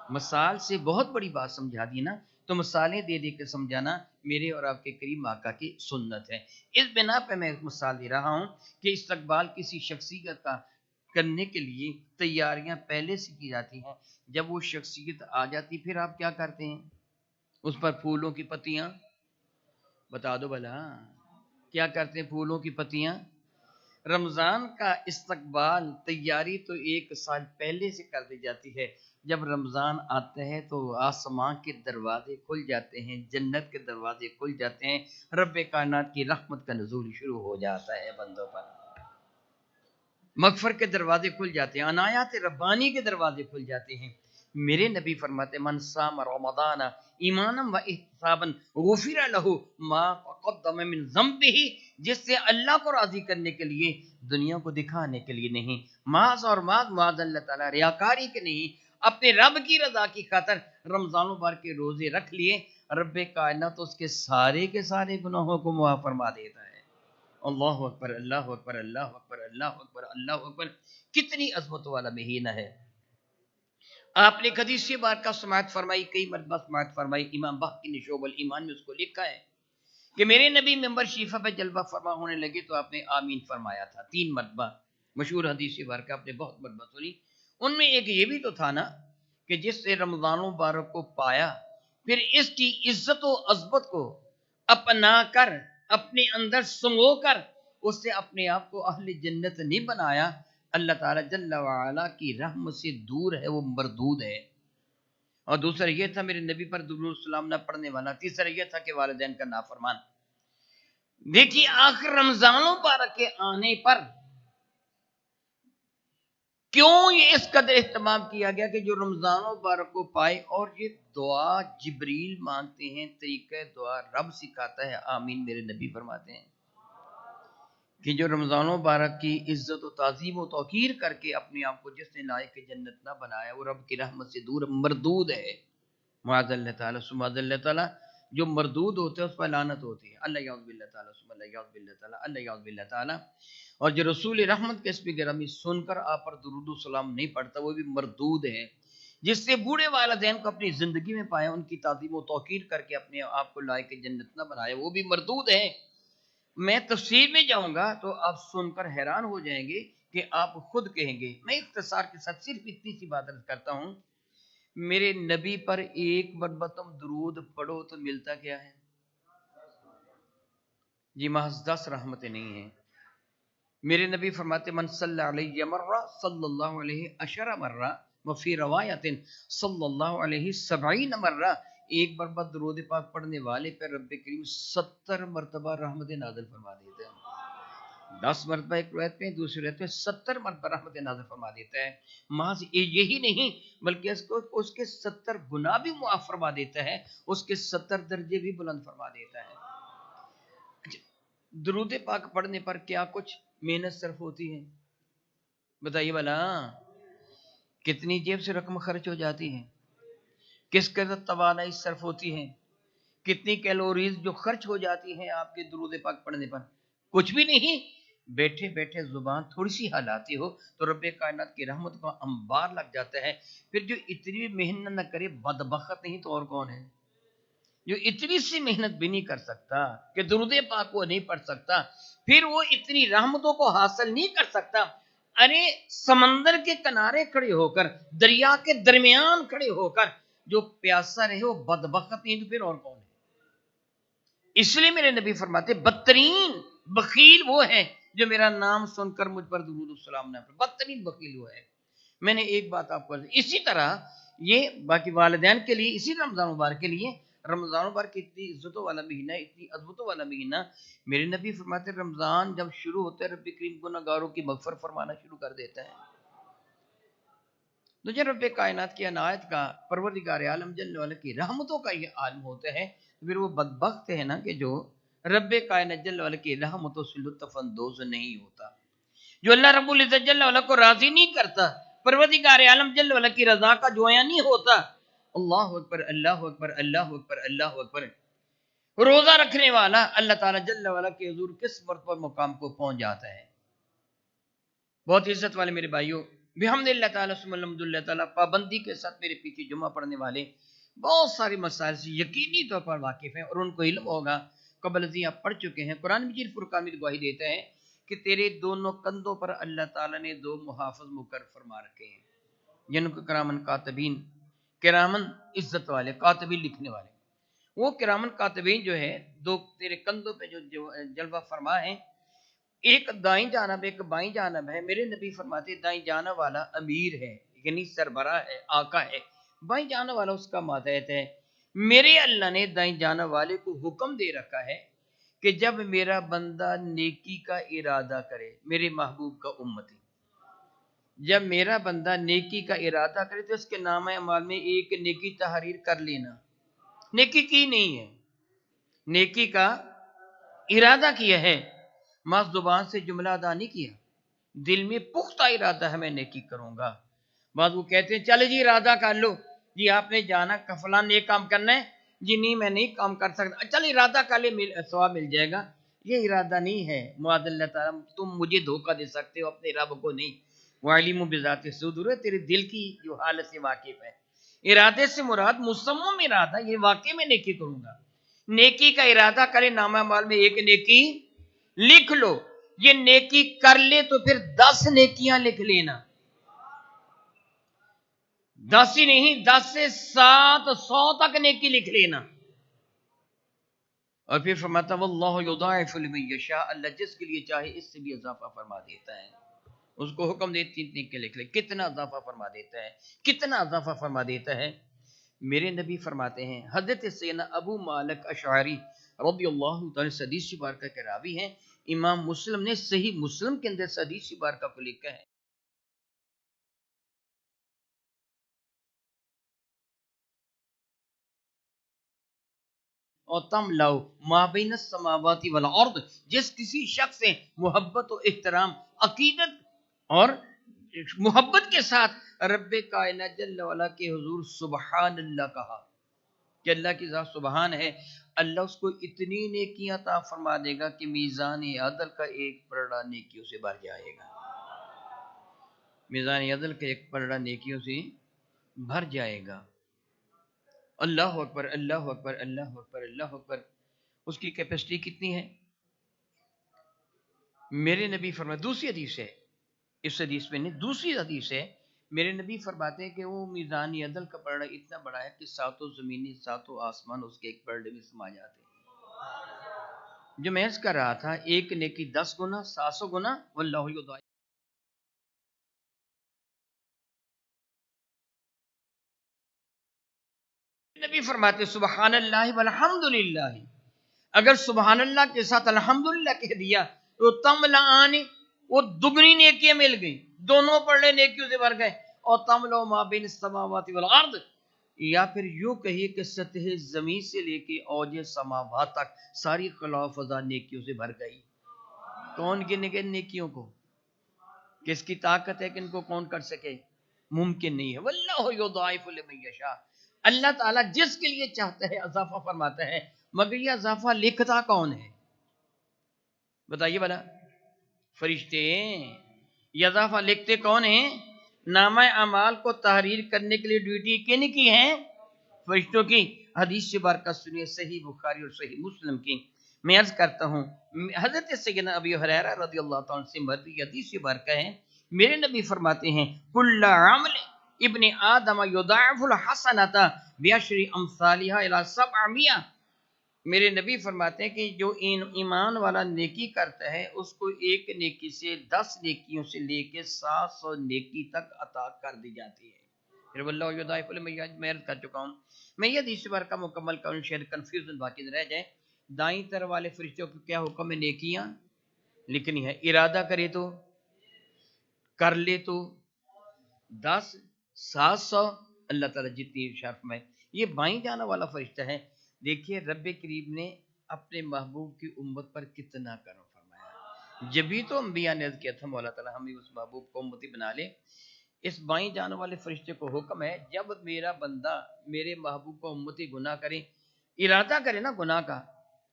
مثال سے بہت بڑی بات سمجھا دی نا، تو مثالیں دے دے کے سمجھانا میرے اور آپ کے کریم آقا کی سنت ہے. اس بنا پہ میں مثال دے رہا ہوں کہ استقبال کسی شخصیت کا کرنے کے لیے تیاریاں پہلے سے کی جاتی ہیں. جب وہ شخصیت آ جاتی پھر آپ کیا کرتے ہیں؟ اس پر پھولوں کی پتیاں، بتا دو بھلا کیا کرتے ہیں؟ پھولوں کی پتیاں. رمضان کا استقبال تیاری تو ایک سال پہلے سے کر دی جاتی ہے. جب رمضان آتا ہے تو آسمان کے دروازے کھل جاتے ہیں، جنت کے دروازے کھل جاتے ہیں، رب کائنات کی رحمت کا نزول شروع ہو جاتا ہے بندوں پر. مغفرت کے دروازے کھل جاتے ہیں، عنایات ربانی کے دروازے کھل جاتے ہیں. میرے نبی فرماتے من صام رمضان ایمانا و احتسابا غفر له ما تقدم من ذنبه، جس سے اللہ کو راضی کرنے کے لیے، دنیا کو دکھانے کے لیے نہیں، معاذ اللہ تعالیٰ ریاکاری کے نہیں، اپنے رب کی رضا کی خاطر رمضان مبارک کے روزے رکھ لیے، رب کائنات اس کے سارے گناہوں کو معاف فرما دیتا ہے. اللہ اکبر اللہ اکبر اللہ اکبر اللہ اکبر اللہ اکبر. کتنی عظمت والا مہینہ ہے. آپ نے حدیث بار کا سماعت فرمائی، کئی مرتبہ سماعت فرمائی. امام بحقی نے شعب الایمان میں اس کو لکھا ہے کہ میرے نبی ممبر شریفہ پہ جلوہ فرما ہونے لگے تو آپ نے آمین فرمایا تھا 3 مرتبہ. مشہور حدیث بار کا آپ نے بہت مرتبہ سنی. ان میں ایک یہ بھی تو تھا نا کہ جس سے رمضان مبارک کو پایا پھر اس کی عزت و عظمت کو اپنا کر اپنے اندر سنگو کر اس سے اپنے آپ کو اہل جنت نہیں بنایا، اللہ تعالیٰ جل وعلا کی رحمت سے دور ہے، وہ مردود ہے. اور دوسرا یہ تھا میرے نبی پر درود السلام نہ پڑھنے والا. تیسرا یہ تھا کہ والدین کا نافرمان. دیکھیے آخر رمضان مبارک کے آنے پر کیوں یہ اس قدر اہتمام کیا گیا کہ جو رمضان مبارک کو پائے. اور یہ دعا جبریل مانگتے ہیں، طریقہ دعا رب سکھاتا ہے. آمین میرے نبی فرماتے ہیں کہ جو رمضان مبارک کی عزت و تعظیم و توقیر کر کے اپنے آپ کو جس نے لائق جنت نہ بنایا وہ رب کی رحمت سے دور مردود ہے. معاذ اللہ تعالیٰ سبحان اللہ تعالیٰ. جو مردود ہوتے ہیں اس پر لعنت ہوتی ہے. اللہ یعوذ باللہ تعالیٰ سبحان اللہ یعوذ باللہ تعالیٰ اللہ یعوذ باللہ تعالیٰ. اور جو رسول رحمت کے اسم گرامی سن کر آپ پر درود و سلام نہیں پڑھتا وہ بھی مردود ہے. جس سے بوڑھے والدین کو اپنی زندگی میں پایا، ان کی تعظیم و توقیر کر کے اپنے آپ کو لائق جنت نہ بنایا، وہ بھی مردود ہے. میں تفسیر میں جاؤں گا تو آپ سن کر حیران ہو جائیں گے کہ آپ خود کہیں گے. میں اختصار کے ساتھ صرف اتنی سی بات عرض کرتا ہوں، میرے نبی پر ایک مرتبہ تم درود پڑھو تو ملتا کیا ہے؟ جی محض 10 رحمتیں نہیں ہیں. میرے نبی فرماتے من صلی علیہ مرہ صلی اللہ علیہ عشر مرہ وفی روایت صلی اللہ علیہ 70 مرہ، ایک مرتبہ درود پاک پڑھنے والے پر رب کریم 70 مرتبہ رحمت نازل فرما دیتے ہیں. 10 مرتبہ ایک روایت میں، دوسری روایت میں 70 مرتبہ رحمت نازل فرما دیتا ہے. محض یہی نہیں بلکہ اس کے 70 گناہ بھی معاف فرما دیتا ہے، اس کے 70 درجے بھی بلند فرما دیتا ہے. درود پاک پڑھنے پر کیا کچھ محنت صرف ہوتی ہے بتائیے بھلا؟ کتنی جیب سے رقم خرچ ہو جاتی ہے، کس قدر توانائی صرف ہوتی ہے، کتنی کیلوریز جو خرچ ہو جاتی ہیں آپ کے درود پاک پڑھنے پر. کچھ بھی نہیں، بیٹھے بیٹھے زبان تھوڑی سی ہلاتی ہو تو رب کائنات کی رحمت کا انبار لگ جاتا ہے. پھر جو اتنی بھی محنت نہ کرے بدبخت نہیں تو اور کون ہے؟ جو اتنی سی محنت بھی نہیں کر سکتا کہ درود پاک کو نہیں پڑھ سکتا، پھر وہ اتنی رحمتوں کو حاصل نہیں کر سکتا. ارے سمندر کے کنارے کھڑے ہو کر، دریا کے درمیان کھڑے ہو کر جو پیاسا رہے وہ بدبخت نہیں تو پھر اور کون ہے؟ اس لیے میرے نبی فرماتے بدترین بخیل وہ ہے جو میرا نام سن کر مجھ پر درود السلام نہ پڑھے. بدترین بخیل وہ ہے. میں نے ایک بات آپ کو اسی طرح یہ باقی والدین کے لیے، اسی رمضان مبارک کے لیے، رمضان مبارک اتنی عزتوں والا مہینہ، اتنی عظمتوں والا مہینہ. میرے نبی فرماتے رمضان جب شروع ہوتا ہے رب کریم گنہگاروں کی مغفرت فرمانا شروع کر دیتا ہے. تو جب رب کائنات کی عنایت کا، پروردگار عالم جل وعلا کی رحمتوں کا یہ عالم ہوتا ہے، پھر وہ بدبخت ہے نا کہ جو رب کائنات جل وعلا کی رحمتوں سے لطف اندوز نہیں ہوتا، جو اللہ رب العزت جل وعلا کو راضی نہیں کرتا، پروردگار عالم جل وعلا کی رضا کا جویا نہیں ہوتا. اللہ اکبر اللہ اکبر اللہ اکبر اللہ اکبر. روزہ رکھنے والا اللہ تعالیٰ جل وعلا کے حضور کس مرتبہ مقام کو پہنچ جاتا ہے. بہت عزت والے میرے بھائیوں، بحمد اللہ تعالیٰ ثم الحمد للہ تعالیٰ، پابندی کے ساتھ میرے پیچھے جمعہ پڑھنے والے بہت سارے مسائل سے یقینی طور پر واقف ہیں اور ان کو علم ہوگا. قبل ازیں آپ پڑھ چکے ہیں. قرآن مجید فرقان میں گواہی دیتا ہے کہ تیرے دونوں کندھوں پر اللہ تعالیٰ نے 2 محافظ مقرر فرما رکھے ہیں، جن کو کرامن کاتبین، کرامن عزت والے، کاتبین لکھنے والے. وہ کرامن کاتبین جو ہے 2 تیرے کندھوں پہ جو جلوہ فرما ہے، ایک دائیں جانب ایک بائیں جانب ہے. میرے نبی فرماتے دائیں جانب والا امیر ہے یعنی سربراہ ہے، آقا ہے، بائیں جانب والا اس کا ماتحت ہے. میرے اللہ نے دائیں جانب والے کو حکم دے رکھا ہے کہ جب میرا بندہ نیکی کا ارادہ کرے، میرے محبوب کا امتی، جب میرا بندہ نیکی کا ارادہ کرے تو اس کے نامہ اعمال میں ایک نیکی تحریر کر لینا. نیکی کی نہیں ہے، نیکی کا ارادہ کیا ہے، ماس زبان سے جملہ ادا نہیں کیا، دل میں پختہ ارادہ ہے میں نیکی کروں گا. بعض وہ کہتے ہیں چلے جی ارادہ کر لو، جی آپ نے جانا فلاں نیک کام کرنا ہے، جی نہیں میں نہیں کام کر سکتا، چل ارادہ کر لے ثواب مل جائے گا. یہ ارادہ نہیں ہے. معاذ اللہ تعالیٰ تم مجھے دھوکہ دے سکتے ہو، اپنے رب کو نہیں. وعلیم بذات الصدور، تیرے دل کی جو حالت سے واقف ہے. ارادے سے مراد مصمم ارادہ، یہ واقعی میں نیکی کروں گا. نیکی کا ارادہ کرے، نامہ اعمال میں ایک نیکی لکھ لو. یہ نیکی کر لے تو پھر 10 نیکیاں لکھ لینا، 10 ہی نہیں 10 سے 700 تک نیکی لکھ لینا. اور پھر فرماتا واللہ یضاعف لمن یشاء، اللہ جس کے لیے چاہے اس سے بھی اضافہ فرما دیتا ہے. اس کو حکم دے 3 نیکی لکھ لے، کتنا اضافہ فرما دیتا ہے، کتنا اضافہ فرما دیتا ہے. میرے نبی فرماتے ہیں، حضرت سیدنا ابو مالک اشعری رضی اللہ تعالی حدیث مبارکہ کے راوی ہیں، امام مسلم نے صحیح مسلم کے اندر حدیث مبارکہ کو لکھا ہے. اور تم لاؤ ما بین السماوات والارض، جس کسی شخص سے محبت و احترام، عقیدت اور محبت کے ساتھ رب کائنات جل وعلا کے حضور سبحان اللہ کہا کہ اللہ کی ذات سبحان ہے، اللہ اس کو اتنی نیکیاں عطا فرما دے گا کہ میزان عدل کا ایک پلڑا نیکیوں سے بھر جائے گا. میزان عدل کا ایک پلڑا نیکیوں سے بھر جائے گا. اللہ اکبر اللہ اکبر اللہ اکبر اللہ اکبر. اس کی کیپیسٹی کتنی ہے؟ میرے نبی فرماتے، دوسری حدیث ہے، اس حدیث میں نہیں، دوسری حدیث ہے، میرے نبی فرماتے ہیں کہ وہ میزان عدل کا پلڑا اتنا بڑا ہے کہ 7 زمینیں 7 آسمان اس کے ایک پلڑے میں سما جاتے ہیں. جو میں اس کر رہا تھا، ایک نیکی 10 گنا 700 گنا واللہ یضاعف. نبی فرماتے سبحان اللہ والحمدللہ، اگر سبحان اللہ کے ساتھ الحمدللہ کہہ دیا تو تملأان، وہ دگنی نیکیاں مل گئی، دونوں پڑھ لے نیکیوں سے بھر گئے. اور تملأ ما بین السماوات والارض، یا پھر یوں کہیے کہ سطح زمین سے لے کے اوج سماوات تک ساری خلا فضا نیکیوں سے بھر گئی. کون گنے گے نیکیوں کو؟ کس کی طاقت ہے کہ ان کو کون کر سکے؟ ممکن نہیں ہے. واللہ یضاعف لمن یشاء، اللہ تعالیٰ جس کے لیے چاہتا ہے اضافہ فرماتا ہے، مگر یہ اضافہ لکھتا کون ہے؟ بتائیے بھلا. فرشتے ہیں. یہ اضافہ لکھتے کون ہیں؟ نامہ اعمال کو تحریر کرنے کے لیے ڈیوٹی کن کی ہے؟ فرشتوں کی. حدیث سے برکت سنیے، صحیح بخاری اور صحیح مسلم کی. میں عرض کرتا ہوں، حضرت سیدنا ابی ہریرہ رضی اللہ تعالیٰ سے مروی حدیث سے برکت ہے، میرے نبی فرماتے ہیں کل عمل ابن آدم یضاعف الحسنۃ بعشر امثالها الى 700. میرے نبی فرماتے ہیں کہ جو ایمان والا نیکی کرتا ہے اس کو ایک نیکی سے 10 نیکیوں سے لے کے 700 نیکی تک عطا کر دی جاتی ہے. پھر واللہ یضاعف لمن یشاء میں عرض کر چکا ہوں. میں یہ حدیث بار کا مکمل کروں، شاید کنفیوژن باقی رہ جائے. دائیں طرف والے فرشتوں کو کیا حکم ہے؟ نیکیاں لکھنی ہے. ارادہ کرے تو، کر لے تو 10 700 اللہ تعالیٰ جتنی شرف میں. یہ بائیں جانا والا فرشتہ ہے. دیکھیے رب کریم نے اپنے محبوب کی امت پر کتنا کرم فرمایا. جبھی تو انبیاء نے عرض کیا تھا مولا تعالیٰ ہمیں اس محبوب کو امتی بنا لے. اس بائیں جانے والے فرشتے کو حکم ہے جب میرا بندہ میرے محبوب کو امتی گناہ کرے، ارادہ کرے نا گناہ کا،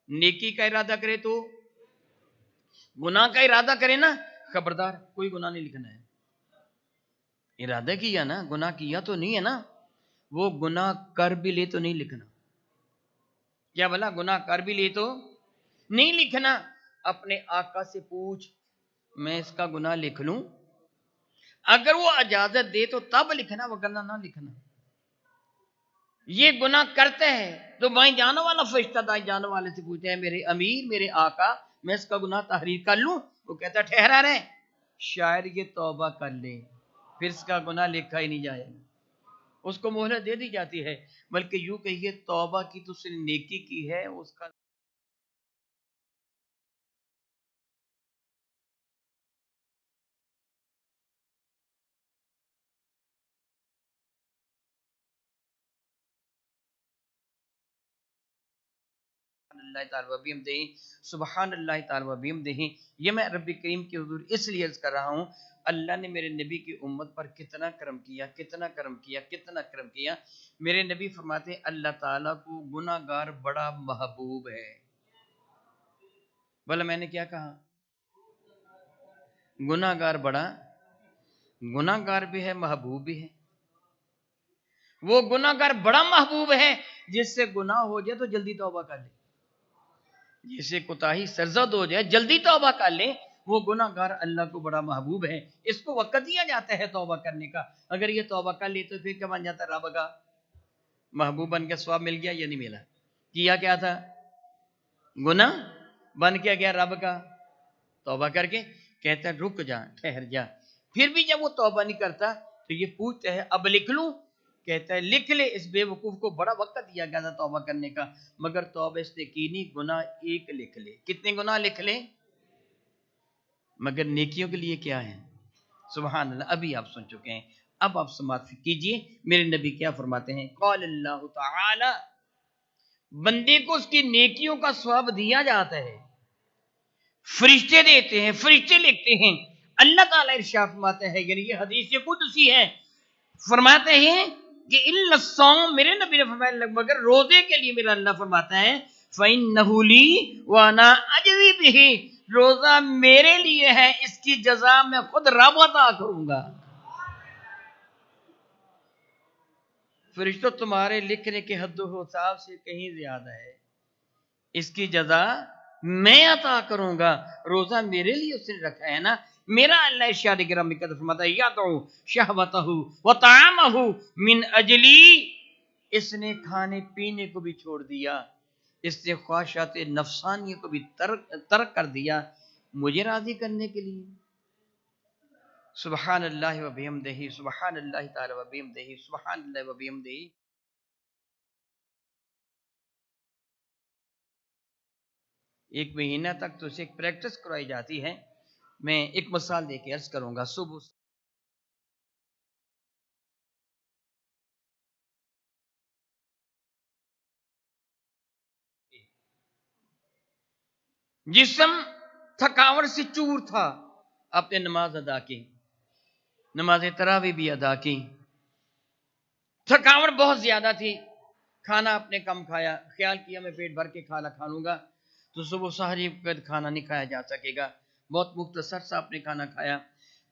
نیکی کا ارادہ کرے تو گناہ کا ارادہ کرے نا، خبردار کوئی گناہ نہیں لکھنا ہے. ارادہ کیا نا، گناہ کیا تو نہیں ہے نا، وہ گناہ کر بھی لے تو نہیں لکھنا. کیا بلا گناہ کر بھی لے تو نہیں لکھنا. اپنے آقا سے پوچھ میں اس کا گناہ لکھ لوں، اگر وہ اجازت دے تو تب لکھنا، وگرنہ نہ لکھنا. یہ گناہ کرتے ہیں تو بائیں جانے والا فرشتہ دائیں جانے والے سے پوچھتے ہیں میرے امیر میرے آقا میں اس کا گناہ تحریر کر لوں؟ وہ کہتا ہے ٹھہرا رہے، شاید یہ توبہ کر لے، پھر اس کا گناہ لکھا ہی نہیں جائے گا. اس کو مہلت دے دی جاتی ہے. بلکہ یوں کہیے توبہ کی تو اس نے نیکی کی ہے، اس کا اللہ تعالیٰ وبحمدہ سبحان اللہ تعالیٰ وبحمدہ. یہ میں رب کریم کے حضور اس لیے عرض کر رہا ہوں، اللہ نے میرے نبی کی امت پر کتنا کرم کیا، کتنا کرم کیا، کتنا کرم کیا. میرے نبی فرماتے ہیں اللہ تعالیٰ کو گناہ گار بڑا محبوب ہے. بھلا میں نے کیا کہا؟ گناہ گار بڑا، گناہ گار بھی ہے محبوب بھی ہے. وہ گناہ گار بڑا محبوب ہے جس سے گناہ ہو جائے تو جلدی توبہ کر لے، جسے کوتاہی سرزد ہو جائے جلدی توبہ کر لے. وہ گناہ گار اللہ کو بڑا محبوب ہے. اس کو وقت دیا جاتا ہے توبہ کرنے کا. اگر یہ توبہ کر لی تو پھر کیا بن جاتا؟ رب کا محبوب بن کے ثواب مل گیا یا نہیں ملا؟ کیا کیا تھا؟ گناہ بن کے گیا رب کا. توبہ کر کے کہتا ہے رک جا، ٹھہر جا. پھر بھی جب وہ توبہ نہیں کرتا تو یہ پوچھتا ہے اب لکھ لوں؟ کہتا ہے لکھ لے. اس بے وقوف کو بڑا وقت دیا گیا تھا توبہ کرنے کا، مگر توبہ اس نے کی نہیں. گناہ ایک لکھ لے. کتنے گناہ لکھ لے؟ مگر نیکیوں کے لیے کیا ہے؟ سبحان اللہ. ابھی آپ سن چکے ہیں، اب آپ سماعت کیجئے میرے نبی کیا فرماتے ہیں. قال اللہ تعالی، بندے کو اس کی نیکیوں کا ثواب دیا جاتا ہے، فرشتے دیتے ہیں، فرشتے لکھتے ہیں. اللہ تعالیٰ ارشاد فرماتے ہیں، یعنی یہ حدیث قدسی ہے، فرماتے ہیں کہ الا الصوم، میرے نبی نے فرمایا مگر روزے کے لیے میرا اللہ فرماتا ہے فإنه لي وأنا أجزي به، روزہ میرے لیے ہے، اس کی جزا میں خود رب عطا کروں گا. فرشتوں تمہارے لکھنے کے حد و حساب سے کہیں زیادہ ہے، اس کی جزا میں عطا کروں گا. روزہ میرے لیے اس نے رکھا ہے نا. میرا اللہ ارشاد کرام قدر فرماتا ہے یدعو شہوتہ وطعامہ من اجلی، اس نے کھانے پینے کو بھی چھوڑ دیا اس نے خواہشات نفسانی کو بھی ترک کر دیا مجھے راضی کرنے کے لیے. سبحان اللہ و بحمدہ، سبحان اللہ تعالی و بحمدہ، سبحان اللہ و بحمدہ. ایک مہینہ تک تو اسے پریکٹس کرائی جاتی ہے. میں ایک مثال دے کے عرض کروں گا. صبح جسم تھکاوٹ سے چور تھا، آپ نے نماز ادا کی، نماز تراویح بھی ادا کی. تھکاوٹ بہت زیادہ تھی، کھانا آپ نے کم کھایا، خیال کیا میں پیٹ بھر کے کھانا کھا لوں گا تو صبح سحری وقت کھانا نہیں کھایا جا سکے گا. بہت مختصر سا آپ نے کھانا کھایا.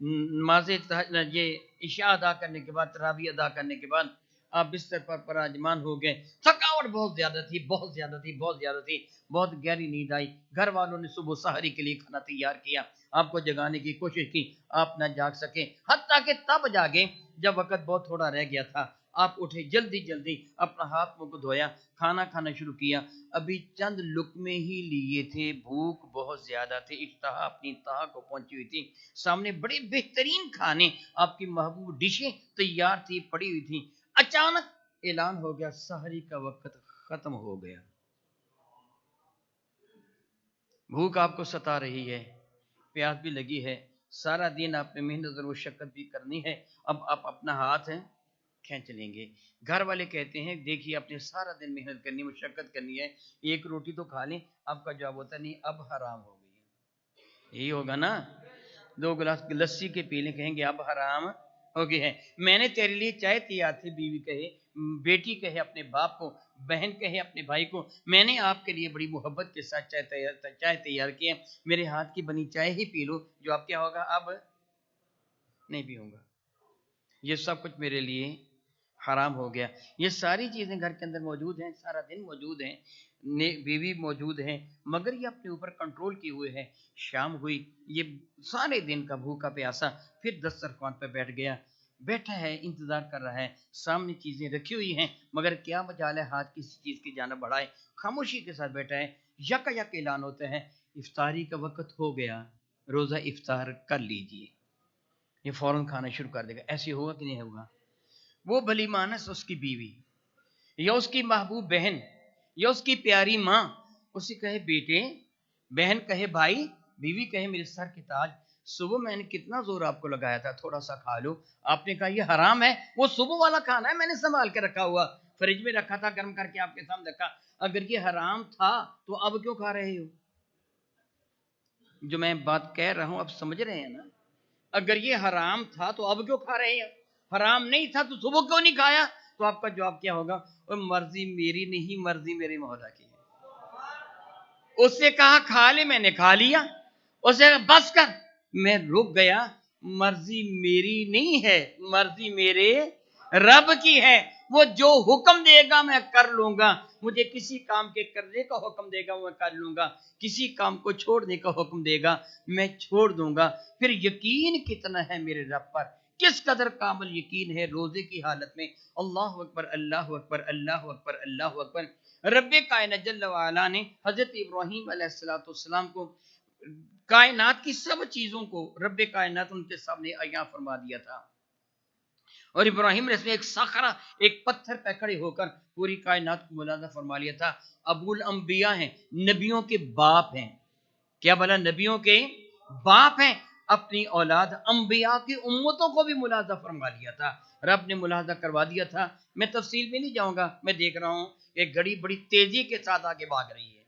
نماز یہ عشاء ادا کرنے کے بعد، تراویح ادا کرنے کے بعد آپ بستر پر پراجمان ہو گئے. تھکاوٹ بہت زیادہ تھی، بہت زیادہ تھی، بہت زیادہ تھی. بہت گہری نیند آئی. گھر والوں نے صبح سحری کے لیے کھانا تیار کیا، آپ کو جگانے کی کوشش کی، آپ نہ جاگ سکے. حتیٰ کہ تب جاگے جب وقت بہت تھوڑا رہ گیا تھا. آپ اٹھے، جلدی جلدی اپنا ہاتھ منہ کو دھویا، کھانا کھانا شروع کیا. ابھی چند لقمے ہی لیے تھے، بھوک بہت زیادہ تھی، اشتہا اپنی انتہا کو پہنچی ہوئی تھی. سامنے بڑے بہترین کھانے، آپ کی محبوب ڈشیں تیار تھی، پڑی ہوئی تھی. اچانک اعلان ہو گیا سحری کا وقت ختم ہو گیا. بھوک آپ کو ستا رہی ہے، پیاس بھی لگی ہے، سارا دن آپ نے محنت اور مشقت بھی کرنی ہے. اب آپ اپنا ہاتھ کھینچ لیں گے. گھر والے کہتے ہیں دیکھیے آپ نے سارا دن محنت کرنی، مشقت کرنی ہے، ایک روٹی تو کھا لیں. آپ کا جواب ہوتا نہیں، اب حرام ہو گئی ہے. یہی ہوگا نا، 2 گلاس لسی کے پی لیں، کہیں گے اب حرام ہو گئی ہے. میں نے تیرے لیے چائے تیار تھی، بیوی کہے، بیٹی کہے اپنے باپ کو، بہن کہے اپنے بھائی کو، میں نے آپ کے لیے بڑی محبت کے ساتھ چائے تیار کی ہے، میرے ہاتھ کی بنی چائے ہی پی لو. جو آپ کیا ہوگا، اب نہیں پیوں گا، یہ سب کچھ میرے لیے حرام ہو گیا. یہ ساری چیزیں گھر کے اندر موجود ہیں، سارا دن موجود ہیں، بیوی موجود ہیں، مگر یہ اپنے اوپر کنٹرول کیے ہوئے ہیں. شام ہوئی، یہ سارے دن کا بھوکا پیاسا پھر دسترخوان پہ بیٹھ گیا. بیٹھا ہے، انتظار کر رہا ہے، سامنے چیزیں رکھی ہوئی ہیں، مگر کیا مجال ہے ہاتھ کسی چیز کی جانب بڑھائے. خاموشی کے ساتھ بیٹھا ہے. یک اعلان ہوتا ہے افطاری کا وقت ہو گیا، روزہ افطار کر لیجئے. یہ فوراً کھانا شروع کر دے گا. ایسے ہوگا کہ نہیں ہوگا؟ وہ بھلی مانس اس کی بیوی یا اس کی محبوب بہن یا اس کی پیاری ماں اسے کہے بیٹے، بہن کہے بھائی، بیوی کہے میرے سر کے تاج، صبح میں نے کتنا زور آپ کو لگایا تھا تھوڑا سا کھا لو، آپ نے کہا یہ حرام ہے. وہ صبح والا کھانا ہے، میں نے سنبھال کے رکھا ہوا، فریج میں رکھا تھا، گرم کر کے آپ کے سامنے رکھا. اگر یہ حرام تھا تو اب کیوں کھا رہے ہو؟ جو میں بات کہہ رہا ہوں آپ سمجھ رہے ہیں نا؟ اگر یہ حرام تھا تو اب کیوں کھا رہے ہیں؟ حرام نہیں تھا تو صبح کیوں نہیں کھایا؟ تو آپ کا جواب کیا ہوگا؟ مرضی میری نہیں، مرضی میرے مولا کی ہے. اس سے کہا کھا لے، میں نے کھا لیا. اسے کہا بس کر، میں رک گیا. مرضی میری نہیں ہے، مرضی میرے رب کی ہے. وہ جو حکم دے گا میں کر لوں گا. مجھے کسی کام کے کرنے کا حکم دے گا میں کر لوں گا، کسی کام کو چھوڑنے کا حکم دے گا میں چھوڑ دوں گا. پھر یقین کتنا ہے میرے رب پر، کس قدر کامل یقین ہے روزے کی حالت میں. اللہ اکبر، اللہ اکبر، اللہ اکبر، اللہ اکبر. رب کائنات جل وعلا نے حضرت ابراہیم علیہ السلام کو، کائنات کی سب چیزوں کو رب کائنات ان کے سامنے عیاں فرما دیا تھا. اور ابراہیم نے اس میں ایک صخرہ، ایک پتھر پہ کھڑے ہو کر پوری کائنات کو ملاحظہ فرما لیا تھا. ابو الانبیاء ہیں، نبیوں کے باپ ہیں. کیا بلا نبیوں کے باپ ہیں؟ اپنی اولاد انبیاء کی امتوں کو بھی ملاحظہ فرما لیا تھا، رب نے ملاحظہ کروا دیا تھا. میں تفصیل میں نہیں جاؤں گا. میں دیکھ رہا ہوں ایک گھڑی بڑی تیزی کے ساتھ آگے بھاگ رہی ہے،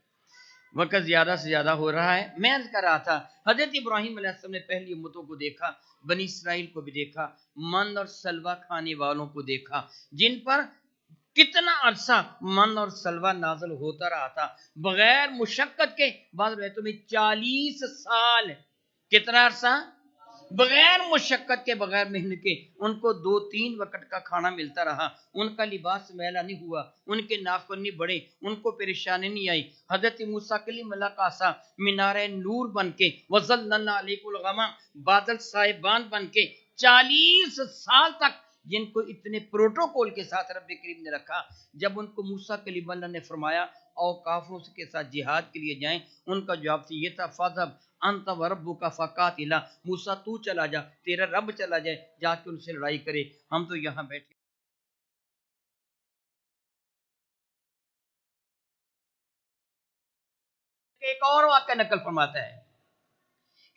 وقت زیادہ سے زیادہ ہو رہا ہے. میں عرض کر رہا تھا حضرت ابراہیم علیہ السلام نے پہلی امتوں کو دیکھا، بنی اسرائیل کو بھی دیکھا، من اور سلوہ کھانے والوں کو دیکھا، جن پر کتنا عرصہ من اور سلوہ نازل ہوتا رہا تھا بغیر مشقت کے. بعض روایتوں میں 40 سال. کتنا عرصہ؟ بغیر مشقت کے، بغیر محنت کے. ان کو 2-3 وقت کا کھانا ملتا رہا، ان کا لباس میلا نہیں ہوا، ان کے ناخن نہیں بڑھے، ان کو پریشانی نہیں آئی. حضرت موسیٰ کلیم اللہ کا عصا مینار نور بن کے، وَظَلَّلْنَا عَلَيْكُمُ الْغَمَامَ بادل صاحبان بن کے 40 سال تک جن کو اتنے پروٹوکول کے ساتھ رب کریم نے رکھا. جب ان کو موسیٰ کلیم اللہ نے فرمایا اور کافروں کے ساتھ جہاد کے لیے جائیں. ان کا جواب یہ تھا فَذْهَبْ أَنْتَ وَرَبُّكَ فَقَاتِلَا، موسیٰ تو چلا جا، تیرا رب چلا جائے، جا کے ان سے لڑائی کرے، ہم تو یہاں بیٹھے. ایک اور واقعہ نقل فرماتا ہے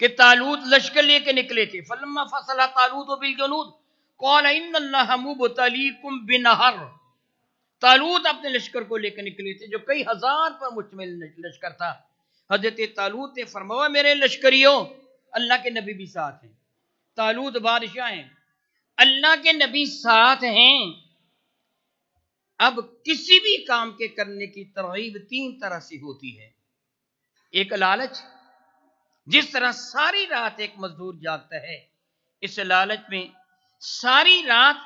کہ طالوت لشکر لے کے نکلے تھے. فلما فصل طالوت بالجنود قال ان اللہ مبتلیکم بنہر. طالوت اپنے لشکر کو لے کے نکلے تھے جو کئی ہزار پر مشتمل لشکر تھا. حضرت طالوت نے فرمایا میرے لشکریوں، اللہ کے نبی بھی ساتھ ہیں، طالوت بادشاہ ہیں، اللہ کے نبی ساتھ ہیں. اب کسی بھی کام کے کرنے کی ترغیب تین طرح سے ہوتی ہے. ایک لالچ، جس طرح ساری رات ایک مزدور جاگتا ہے، اس لالچ میں ساری رات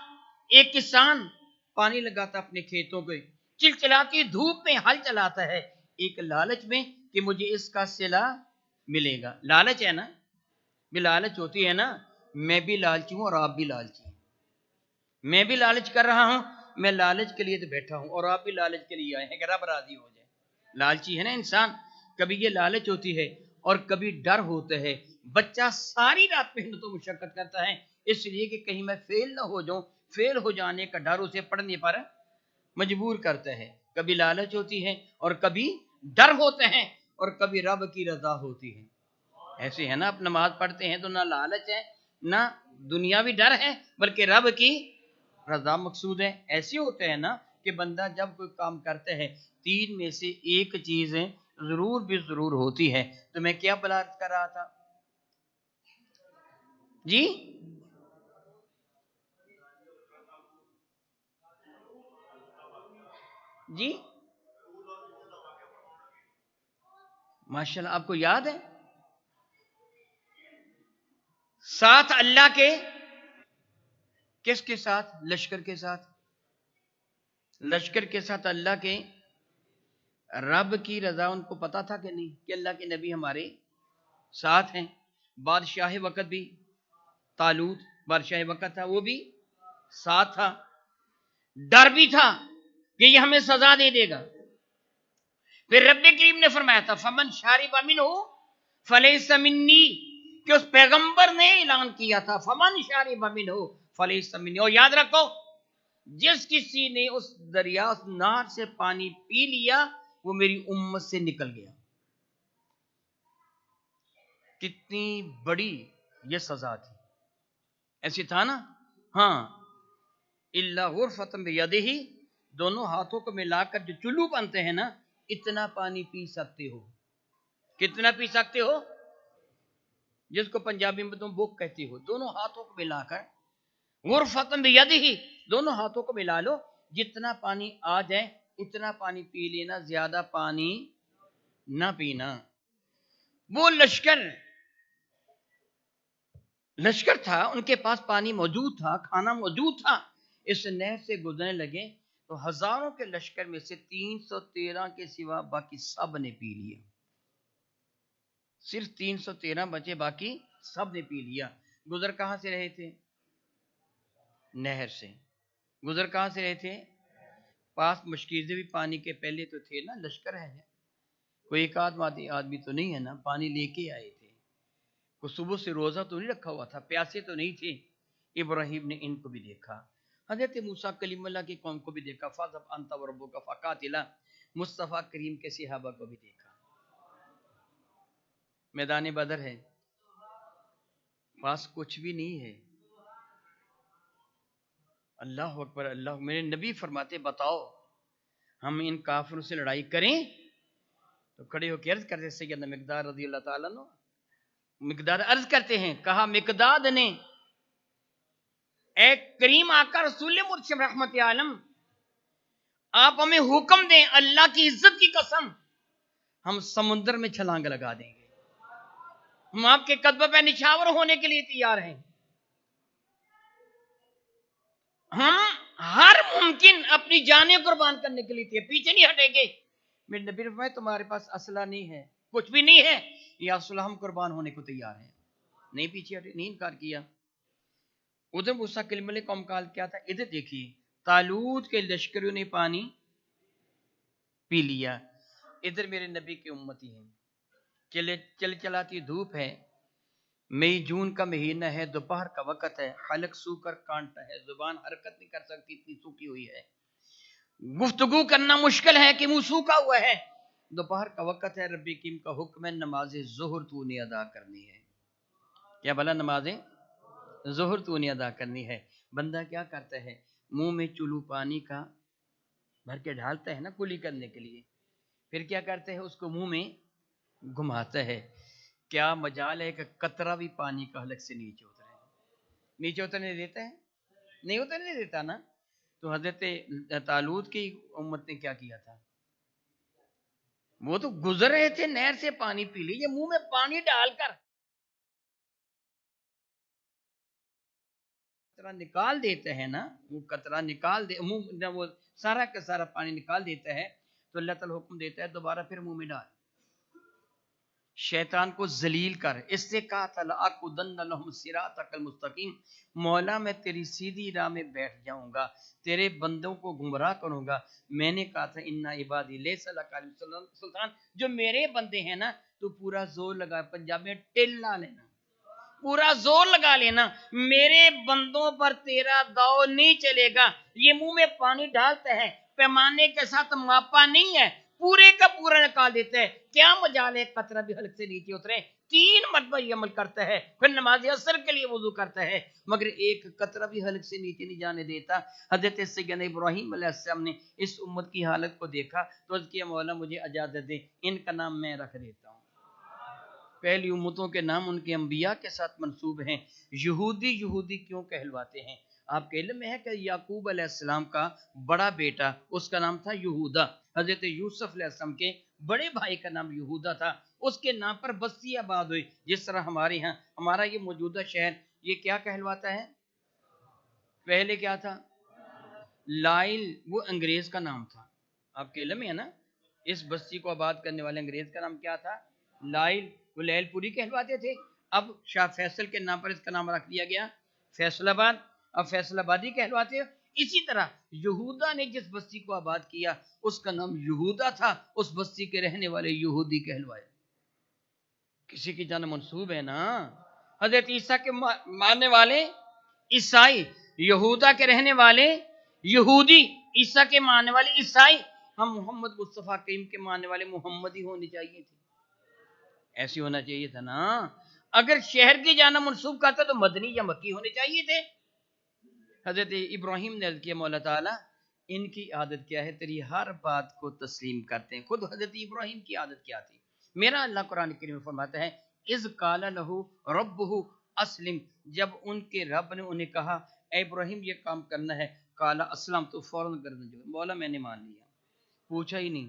ایک کسان پانی لگاتا اپنے کھیتوں کو، چلچلاتی دھوپ میں ہل چلاتا ہے، ایک لالچ میں کہ مجھے اس کا صلہ ملے گا. لالچ ہے نا، بھی لالچ ہوتی ہے نا. میں بھی لالچی ہوں اور آپ بھی لالچی ہیں. میں بھی لالچ کر رہا ہوں، میں لالچ کے لیے تو بیٹھا ہوں اور آپ بھی لالچ کے لیے آئے ہیں کہ رب راضی ہو جائے. لالچی ہے نا انسان. کبھی یہ لالچ ہوتی ہے اور کبھی ڈر ہوتا ہے. بچہ ساری رات محنت و مشقت کرتا ہے اس لیے کہ کہیں میں فیل نہ ہو جاؤں، فیل ہو جانے کا ڈر اسے پڑھنے پر مجبور کرتا ہے. کبھی لالچ ہوتی ہے اور کبھی ڈر ہوتا ہے اور کبھی رب کی رضا ہوتی ہے. ایسے ہے نا، آپ نماز پڑھتے ہیں تو نہ لالچ ہے نہ دنیاوی ڈر ہے بلکہ رب کی رضا مقصود ہے. ایسے ہوتے ہیں نا کہ بندہ جب کوئی کام کرتا ہے تین میں سے ایک چیز ضرور بھی ضرور ہوتی ہے. تو میں کیا بلاد کر رہا تھا جی؟ جی ماشاءاللہ آپ کو یاد ہے. ساتھ اللہ کے، کس کے ساتھ؟ لشکر کے ساتھ. لشکر کے ساتھ اللہ کے. رب کی رضا ان کو پتا تھا کہ نہیں کہ اللہ کے نبی ہمارے ساتھ ہیں. بادشاہ وقت بھی طالوت بادشاہ وقت تھا، وہ بھی ساتھ تھا. ڈر بھی تھا کہ یہ ہمیں سزا دے دے گا. پھر رب کریم نے فرمایا تھا فمن شارب منہ فلیس منی، کہ اس پیغمبر نے اعلان کیا تھا فمن شارب منہ فلیس منی. اور یاد رکھو جس کسی نے اس دریا اس نہر سے پانی پی لیا وہ میری امت سے نکل گیا. کتنی بڑی یہ سزا تھی. ایسی تھا نا. ہاں اللہ غرفتم بیدہ، دونوں ہاتھوں کو ملا کر جو چلو بنتے ہیں نا، اتنا پانی پی سکتے ہو. کتنا پی سکتے ہو؟ جس کو پنجابی میں تم بک کہتے ہو. دونوں ہاتھوں کو ملا کر غرفتم بیدہ، دونوں ہاتھوں کو ملا لو، جتنا پانی آ جائے اتنا پانی پی لینا، زیادہ پانی نہ پینا. وہ لشکر تھا، ان کے پاس پانی موجود تھا، کھانا موجود تھا. اس نہر سے گزرنے لگے تو ہزاروں کے لشکر میں سے 313 کے سوا باقی سب نے پی لیا. صرف 313 بچے، باقی سب نے پی لیا. گزر کہاں سے رہے تھے؟ نہر سے. گزر کہاں سے رہے تھے؟ پاس مشکیزیں بھی پانی کے پہلے تو تھے نا، لشکر ہے، کوئی ایک آدمی تو نہیں ہے نا، پانی لے کے آئے تھے. کوئی صبح سے روزہ تو نہیں رکھا ہوا تھا، پیاسے تو نہیں تھے. ابراہیم نے ان کو بھی دیکھا، حضرت موسیٰ کلیم اللہ کی قوم کو بھی دیکھا، فَاذْهَبْ أَنْتَ وَرَبُّكَ فَقَاتِلَا، مصطفیٰ کریم کے صحابہ کو بھی دیکھا. میدان بدر ہے، پاس کچھ بھی نہیں ہے. اللہ اکبر اللہ. میرے نبی فرماتے بتاؤ ہم ان کافروں سے لڑائی کریں؟ تو کھڑے ہو کے عرض کرتے سیدنا مقداد رضی اللہ تعالیٰ عنہ، مقداد عرض کرتے ہیں، کہا مقداد نے اے کریم آقا رسول مرشد رحمت عالم، آپ ہمیں حکم دیں، اللہ کی عزت کی قسم ہم سمندر میں چھلانگ لگا دیں گے، ہم آپ کے قدموں پہ نچھاور ہونے کے لیے تیار ہیں، ہم ہر ممکن اپنی جانیں قربان کرنے کے لیے تیار، پیچھے نہیں ہٹیں گے. میرے نبی نے فرمایا تمہارے پاس اسلحہ نہیں ہے، کچھ بھی نہیں ہے، یا اسلحہ ہم قربان ہونے کو تیار ہیں. نہیں پیچھے ہٹے، نہیں انکار کیا. ادھر موسیٰ کلیم اللہ قوم کا حال کیا تھا؟ ادھر دیکھیے طالوت کے لشکریوں نے پانی پی لیا. ادھر میرے نبی کی امتی ہیں، چل چلاتی دھوپ ہے، مئی جون کا مہینہ ہے، دوپہر کا وقت ہے، حلق سو کر کانٹا ہے، زبان حرکت نہیں کر سکتی، اتنی سوکھی ہوئی ہے، گفتگو کرنا مشکل ہے کہ منہ سوکھا ہوا ہے، دوپہر کا وقت ہے، رب کریم کا حکم ہے نماز ظہر تو نے ادا کرنی ہے۔ کیا بلا نماز ظہر تو نے ادا کرنی ہے۔ بندہ کیا کرتا ہے، منہ میں چلو پانی کا بھر کے ڈالتا ہے نا کلی کرنے کے لیے، پھر کیا کرتے ہیں، اس کو منہ میں گھماتا ہے۔ کیا مجال ہے کہ قطرہ بھی پانی کا حلق سے نیچے اترے، نیچے اترنے دیتا ہے؟ نہیں اترنے دیتا نا۔ تو حضرت طالوت کی امت نے کیا کیا تھا، وہ تو گزر رہے تھے، نہر سے پانی پی لیجیے، منہ میں پانی ڈال کر قطرہ نکال دیتے ہیں نا، وہ قطرہ نکال دے منہ، وہ سارا کا سارا پانی نکال دیتا ہے، تو اللہ تعالیٰ حکم دیتا ہے دوبارہ پھر منہ میں ڈال، شیطان کو ذلیل کر۔ اس سے کہا تھا لَأَقْعُدَنَّ لَهُمْ صِرَاطَكَ الْمُسْتَقِيمَ، مولا میں تیری سیدھی راہ میں بیٹھ جاؤں گا، تیرے بندوں کو گمراہ کروں گا۔ میں نے کہا تھا اِنَّ عِبَادِي لَيْسَ لَكَ عَلَيْهِمْ سُلْطَان، جو میرے بندے ہیں نا، تو پورا زور لگا، پنجاب میں ٹلا لینا، پورا زور لگا لینا، میرے بندوں پر تیرا داؤ نہیں چلے گا۔ یہ منہ میں پانی ڈالتا ہے، پیمانے کے ساتھ ماپا نہیں ہے، پورے کا پورا نکال دیتا ہے۔ کیا مجال ہے قطرہ بھی حلق سے نیچے اترے؟ 3 مرتبہ یہ عمل کرتا ہے، پھر نماز عصر کے لیے وضو کرتا ہے، مگر ایک قطرہ بھی حلق سے نیچے نہیں جانے دیتا۔ حضرت سیدنا ابراہیم علیہ السلام نے اس امت کی حالت کو دیکھا تو اس کی مولا مجھے اجازت دے، ان کا نام میں رکھ دیتا ہوں۔ پہلی امتوں کے نام ان کے انبیاء کے ساتھ منسوب ہیں۔ یہودی کیوں کہلواتے ہیں؟ آپ کے علم میں ہے کہ یعقوب علیہ السلام کا بڑا بیٹا، اس کا نام تھا یہودا، حضرت یوسف علیہ السلام کے بڑے بھائی کا نام یہودا تھا، اس کے نام پر بستی آباد ہوئی۔ جس طرح ہمارے ہاں ہمارا یہ موجودہ شہر، یہ کیا کہلواتا ہے؟ پہلے کیا تھا؟ لائل، وہ انگریز کا نام تھا، آپ کے علم میں ہے نا، اس بستی کو آباد کرنے والے انگریز کا نام کیا تھا؟ لائل، وہ لیل پوری کہلواتے تھے۔ اب شاہ فیصل کے نام پر اس کا نام رکھ دیا گیا فیصل آباد، اب فیصل آبادی کہلواتے ہیں۔ اسی طرح یہودا نے جس بستی کو آباد کیا اس کا نام یہودا تھا، اس بستی کے رہنے والے یہودی کہلوائے۔ کسی کی جان منسوب ہے نا، حضرت عیسیٰ کے ماننے والے عیسائی، یہودا کے رہنے والے یہودی، عیسیٰ کے ماننے والے عیسائی، ہم محمد مصطفیٰ کریم کے ماننے والے محمدی ہونی چاہیے تھے، ایسی ہونا چاہیے تھا نا۔ اگر شہر کی جانا منسوب کرتا تو مدنی یا مکی ہونے چاہیے تھے۔ حضرت ابراہیم نے عرض کیا مولا تعالیٰ ان کی عادت کیا ہے، تیری ہر بات کو تسلیم کرتے ہیں۔ خود حضرت ابراہیم کی عادت کیا تھی؟ میرا اللہ قرآن کریم میں فرماتا ہے اذ قال لہ ربہ اسلم، جب ان کے رب نے انہیں کہا اے ابراہیم یہ کام کرنا ہے، قال اسلم، تو فوراً گردن جھکا، مولا میں نے مان لیا، پوچھا ہی نہیں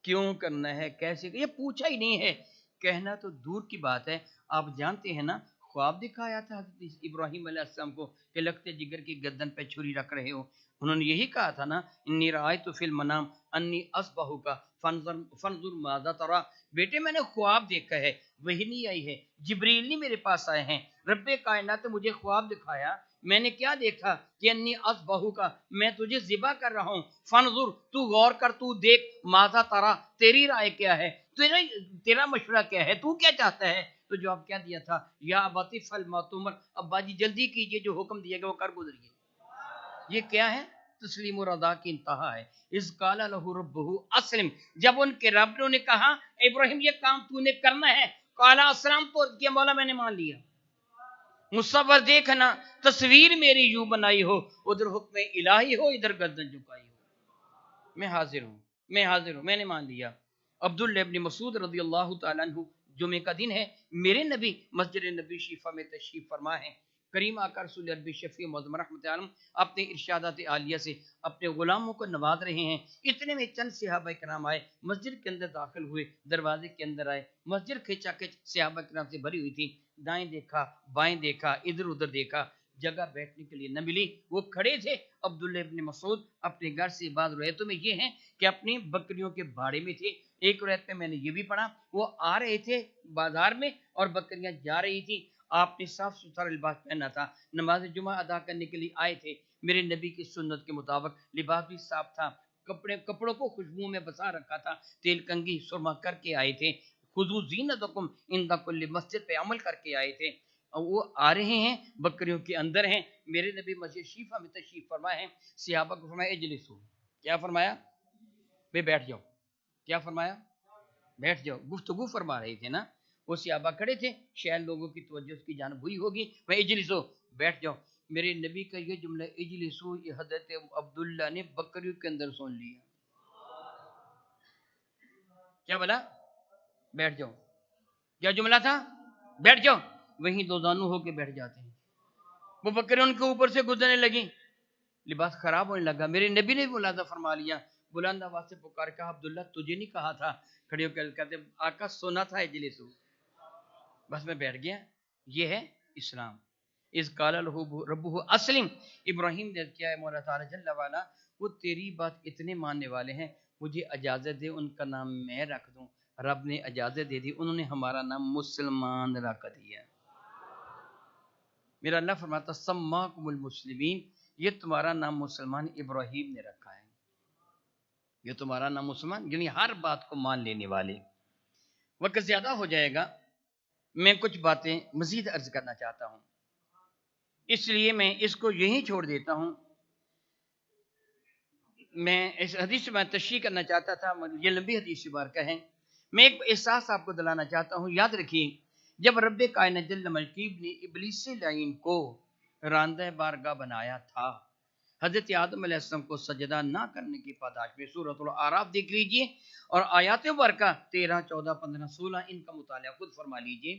کیوں کرنا ہے، کیسے، یہ پوچھا ہی نہیں ہے۔ کہنا تو دور کی بات ہے، آپ جانتے ہیں نا، خواب دکھایا تھا حضرت ابراہیم علیہ السلام کو کہ لگتے جگر کی گردن پہ چھری رکھ رہے ہو، انہوں نے یہی کہا تھا نا انی رأیت فی المنام انی اصبحک فانظر ماذا تری، بیٹے میں نے خواب دیکھا ہے، وہی نہیں آئی ہے، جبریل نہیں میرے پاس آئے ہیں، رب کائنات نے مجھے خواب دکھایا، میں نے کیا دیکھا کہ انی اصبحک، میں تجھے ذبح کر رہا ہوں، فانظر، تو غور کر، تو دیکھ، ماذا تری، تیری رائے کیا ہے، تیرا مشورہ کیا ہے، تو کیا چاہتا ہے؟ تو جواب کیا دیا تھا، یا ابتی افعل ما تؤمر، ابا جی جلدی کیجئے، جو حکم دیا گیا وہ کر گزریے۔ یہ کیا ہے؟ تسلیم و رضا کی انتہا ہے۔ اذ قال لہ ربہ اسلم، جب ان کے رب نے انہیں کہا ابراہیم یہ کام تو نے کرنا ہے، قال اسلم، تو کیا مولا میں نے مان لیا۔ مصور دیکھنا، تصویر میری یوں بنائی ہو، ادھر حکم الہی ہو، ادھر گردن جھکائی ہو، میں حاضر ہوں، میں حاضر ہوں، میں نے مان لیا۔ عبداللہ ابن مسعود رضی اللہ تعالیٰ عنہ، جمعہ کا دن ہے، میرے نبی مسجد نبی شیفہ میں تشریف فرما ہے، کریم آقا رسول عربی شفیع معظم رحمت عالم اپنے ارشادات عالیہ سے اپنے غلاموں کو نواز رہے ہیں۔ اتنے میں چند صحابہ کرام آئے، مسجد کے اندر داخل ہوئے، دروازے کے اندر آئے، مسجد کھچا کھچ صحابہ کرام سے بھری ہوئی تھی، دائیں دیکھا، بائیں دیکھا، ادھر ادھر دیکھا، جگہ بیٹھنے کے لیے نہ ملی، وہ کھڑے تھے۔ عبداللہ ابن مسعود اپنے گھر سے بعض روایتوں میں یہ ہیں کہ اپنی بکریوں کے باڑے میں تھے، ایک روایت میں میں نے یہ بھی پڑھا وہ آ رہے تھے بازار میں اور بکریاں جا رہی تھی، آپ نے صاف ستھرا لباس پہنا تھا، نماز جمعہ ادا کرنے کے لیے آئے تھے، میرے نبی کی سنت کے مطابق لباس بھی صاف تھا، کپڑوں کو خوشبو میں بسا رکھا تھا، تیل کنگھی سرما کر کے آئے تھے، خذو زینتکم عند کل مسجد پہ عمل کر کے آئے تھے، اور وہ آ رہے ہیں بکریوں کے اندر ہیں. میرے نبی مسجد شریفہ میں تشریف فرمائے ہیں. صحابہ کو فرمایا اجلسو، کیا فرمایا؟ بے بیٹھ جاؤ. کیا فرمایا؟ بیٹھ جاؤ. گفتگو فرما رہے تھے نا، وہ صحابہ کھڑے تھے، شاید لوگوں کی توجہ اس کی جانب ہوئی ہوگی. میں اجلسو، بیٹھ جاؤ. میرے نبی کا یہ جملہ اجلسو یہ حضرت عبداللہ نے بکریوں کے اندر سن لیا. کیا بولا؟ بیٹھ جاؤ. کیا جملہ تھا؟ بیٹھ جاؤ. وہیں دو زانو ہو کے بیٹھ جاتے ہیں. وہ بکریاں ان کے اوپر سے گزرنے لگی، لباس خراب ہونے لگا. میرے نبی نے ملاحظہ فرما لیا، بلند آواز سے پکار کہا عبداللہ تجھے نہیں کہا تھا؟ کھڑے ہو کر کہتے آقا سونا تھا اجلسو، بس میں بیٹھ گیا. یہ ہے اسلام. اس قال ربہ اسلم، ابراہیم نے کیا ہے مولا تعالی جل وعلا وہ تیری بات اتنے ماننے والے ہیں، مجھے اجازت دے ان کا نام میں رکھ دوں. رب نے اجازت دے دی، انہوں نے ہمارا نام مسلمان رکھ دیا. میرا اللہ فرماتا سماکم المسلمین، یہ تمہارا نام مسلمان ابراہیم نے رکھا ہے. یہ تمہارا نام مسلمان یعنی ہر بات کو مان لینے والے. وقت زیادہ ہو جائے گا، میں کچھ باتیں مزید عرض کرنا چاہتا ہوں، اس لیے میں اس کو یہیں چھوڑ دیتا ہوں. میں اس حدیث میں تشریح کرنا چاہتا تھا، یہ لمبی حدیث مبارکہ ہے. میں ایک احساس آپ کو دلانا چاہتا ہوں. یاد رکھیے جب رب کائنات جل مجید نے ابلیس لعین کو راندہ بارگاہ بنایا تھا، حضرت آدم علیہ السلام کو سجدہ نہ کرنے کی پاداش میں سورۃ الاعراف دیکھ لیجئے اور آیات مبارکہ 13، 14، 15، 16 ان کا مطالعہ خود فرما لیجئے.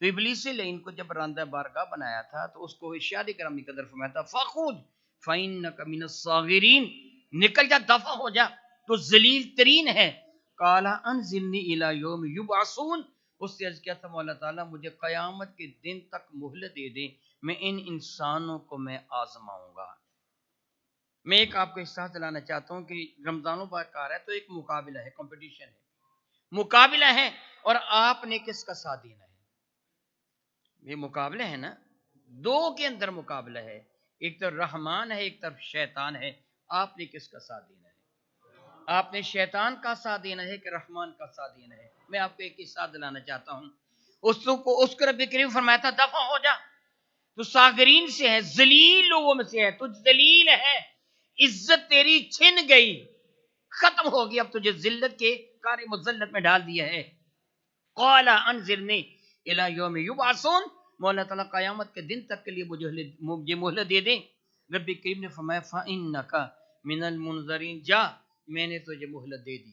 تو ابلیس لعین کو جب راندہ بارگاہ بنایا تھا تو اس کو ارشاد کرام قدر فرمایا تھا فخرج فإنک من الصاغرین، نکل جا، دفع ہو جا، تو ذلیل ترین ہے. قال انظرنی الی یوم یبعثون، اس سے عرض کیا تھا مولا تعالیٰ مجھے قیامت کے دن تک مہلت دے دے، میں ان انسانوں کو میں آزماؤں گا. میں ایک آپ کو احساس دلانا چاہتا ہوں کہ رمضان مبارک آ رہا ہے تو ایک مقابلہ ہے، کمپٹیشن ہے، مقابلہ ہے، اور آپ نے کس کا ساتھ دینا ہے؟ یہ مقابلہ ہے نا، دو کے اندر مقابلہ ہے، ایک طرف رحمان ہے ایک طرف شیطان ہے. آپ نے کس کا ساتھ دینا ہے؟ آپ نے شیطان کا ساتھ دینا ہے کہ رحمان کا ساتھ دینا ہے؟ میں آپ کو ایک ساتھ دلانا چاہتا ہوں. اس کو رب کریم فرمایا تھا دفع ہو جا، تو ساغرین سے ہے، ذلیل لوگوں میں سے ہے، تو ذلیل ہے، عزت تیری چھن گئی، ختم ہو گئی، اب تجھے ذلت کے کار مذلت میں ڈال دیا ہے. قال انظرنی الی یوم یبعثون، مولا تعالیٰ قیامت کے دن تک کے لیے مجھے مہلت دے دیں. رب کریم نے فرمایا فإنک من المنظرین، جا میں نے تجھے مہلت دے دی.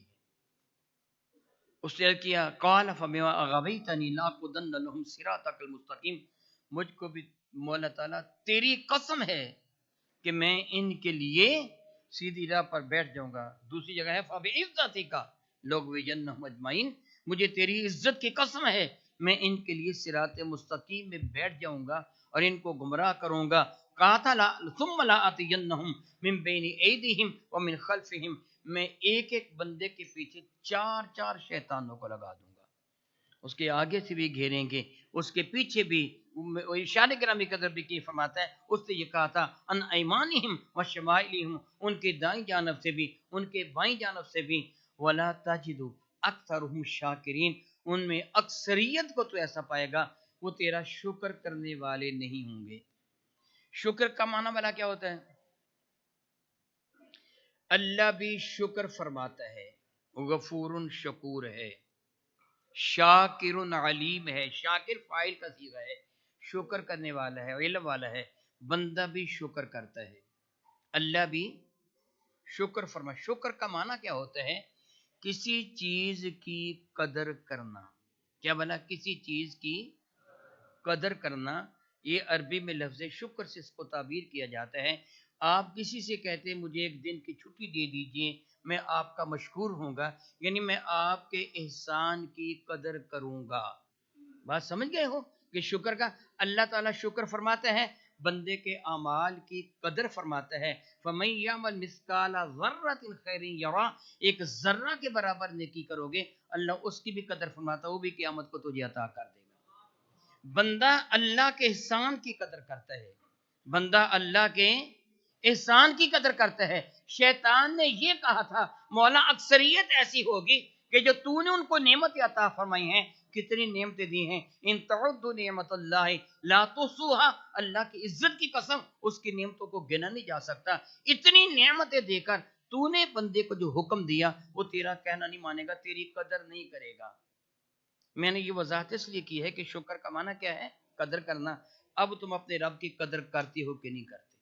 اس نے کیا قال فبما اغویتنی لاقعدن لهم صراطک المستقیم، مجھ کو بھی مولا تعالیٰ تیری قسم ہے کہ میں ان کے لیے سیدھی راہ پر بیٹھ جاؤں گا. دوسری جگہ ہے فبعزتک لأغوینہم اجمعین، مجھے تیری عزت کی قسم ہے میں ان کے لیے صراط مستقیم میں بیٹھ جاؤں گا اور ان کو گمراہ کروں گا. کہا تھا ثم لآتینہم من بین ایدیہم ومن خلفہم، میں ایک ایک بندے کے پیچھے 4 شیطانوں کو لگا دوں گا. اس کے آگے سے بھی گھیریں گے، اس کے پیچھے بھی. ارشاد گرامی قدر بھی کی فرماتا ہے اس نے یہ کہا تھا ان ایمانہم وشمائلہم، ان کے دائیں جانب سے بھی ان کے بائیں جانب سے بھی. ولا تجد اکثرہم شاکرین، ان میں اکثریت کو تو ایسا پائے گا وہ تیرا شکر کرنے والے نہیں ہوں گے. شکر کا معنی بلا کیا ہوتا ہے؟ اللہ بھی شکر فرماتا ہے، غفور شکور ہے، شاکر علیم ہے. شاکر فاعل کا صیغہ ہے، شکر کرنے والا ہے، علم والا ہے. بندہ بھی شکر کرتا ہے، اللہ بھی شکر فرما. شکر کا معنی کیا ہوتا ہے؟ کسی چیز کی قدر کرنا. کیا بنا؟ کسی چیز کی قدر کرنا. یہ عربی میں لفظ شکر سے اس کو تعبیر کیا جاتا ہے. آپ کسی سے کہتے ہیں مجھے ایک دن کی چھٹی دے دیجئے میں آپ کا مشکور ہوں گا، یعنی میں آپ کے احسان کی قدر کروں گا. بات سمجھ گئے ہو کہ شکر کا اللہ تعالیٰ شکر فرماتا ہے، بندے کے اعمال کی قدر فرماتا ہے. فَمَن يَعْمَلْ مِثْقَالَ ذَرَّةٍ خَيْرٍ يَرَهُ، ایک ذرہ کے برابر نیکی کرو گے اللہ اس کی بھی قدر فرماتا ہے، وہ بھی قیامت کو تجھے عطا کر دے گا. بندہ اللہ کے احسان کی قدر کرتا ہے، بندہ اللہ کے احسان کی قدر کرتا ہے. شیطان نے یہ کہا تھا مولا اکثریت ایسی ہوگی کہ جو تو نے ان کو نعمت عطا فرمائی ہیں، کتنی نعمتیں دی ہیں، ان تعدوا نعمت اللہ لا تحصوها، اللہ کی عزت کی قسم اس کی نعمتوں کو گنا نہیں جا سکتا. اتنی نعمتیں دے کر تو نے بندے کو جو حکم دیا وہ تیرا کہنا نہیں مانے گا، تیری قدر نہیں کرے گا. میں نے یہ وضاحت اس لیے کی ہے کہ شکر کا معنی کیا ہے؟ قدر کرنا. اب تم اپنے رب کی قدر کرتی ہو کہ نہیں کرتے؟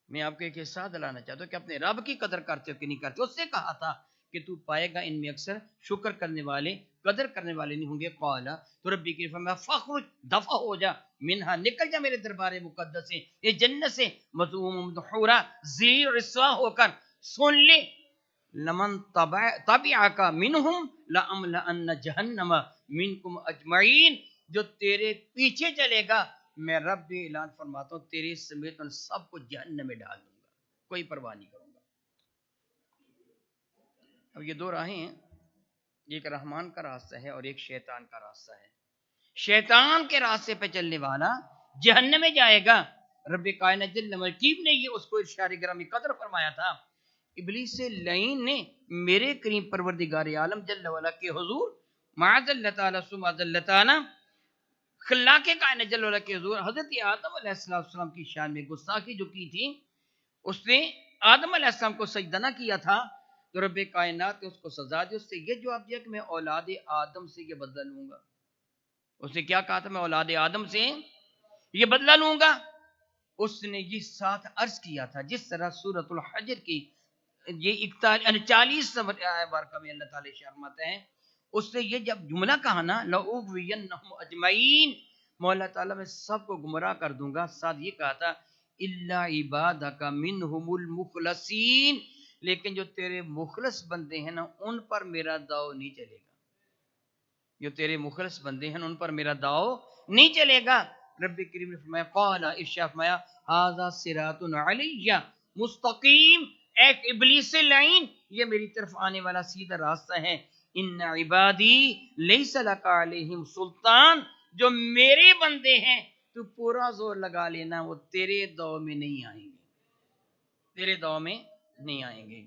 میں آپ کو ایک حصہ دلانا چاہتا ہوں کہ اپنے رب کی قدر کرتے ہو کہ نہیں کرتے. اس سے کہا تھا کہ تو پائے گا ان میں اکثر شکر کرنے والے قدر کرنے والے نہیں ہوں گے. قالا، تو ربی کی فرمایا فخرج، دفع ہو جا، منہا، نکل جا میرے دربار مقدس سے، یہ جنت سے، مذموما مدحورا، ذلیل اور رسوا ہو کر. سن لے، لمن تبعک منہم لأملأن جہنم منکم اجمعین، جو تیرے پیچھے چلے گا میں رب بھی اعلان فرماتا ہوں تیرے سمیت ان سب کو جہنم میں ڈال دوں گا، کوئی پرواہ نہیں کروں گا. اب یہ دو راہیں ہیں، ایک رحمان کا راستہ ہے اور ایک شیطان کا راستہ ہے. شیطان کے راستے پہ چلنے والا جہنم میں جائے گا. رب کائنات جل مجید نے یہ اس کو ارشاد گرامی قدر فرمایا تھا. ابلیس لعین نے میرے کریم پروردگار عالم جل وعلا کے حضور معاذ اللہ تعالی ثم اللہ تعالی خلاق کائنات جل وعلا کے حضور حضرت آدم علیہ السلام کی شان میں گستاخی جو کی تھی، اس نے آدم علیہ السلام کو سجدہ نہ کیا تھا، تو رب کائنات نے اس کو سزا دی. اس سے یہ جواب دیا کہ میں اولاد آدم سے یہ بدلہ لوں گا. اس نے کیا کہا تھا؟ میں اولاد آدم سے یہ بدلہ لوں گا. اس نے یہ ساتھ عرض کیا تھا جس طرح سورۃ الحجر کی یہ 40 بارکہ میں اللہ تعالی فرماتے ہیں. اس نے یہ جب جملہ کہا نا لَأُغْوِيَنَّهُمْ اجمعین، مولا تعالیٰ میں سب کو گمراہ کر دوں گا، ساتھ یہ کہا تھا اِلَّا عِبَادَكَ مِنْهُمُ الْمُخْلَصِينَ، لیکن جو تیرے مخلص بندے ہیں نا ان پر میرا داؤ نہیں چلے گا. جو تیرے مخلص بندے ہیں ان پر میرا داؤ نہیں چلے گا. رب کریم نے فرمایا قال ارشاد فرمایا ھذا صراط علیہ مستقیم، اے ابلیس لعین یہ میری طرف آنے والا سیدھا راستہ ہے. ان عبادی لیس لک علیہم سلطان، جو میرے بندے ہیں تو پورا زور لگا لینا وہ تیرے داؤ میں نہیں آئیں گے، تیرے داؤ میں نہیں آئیں گے.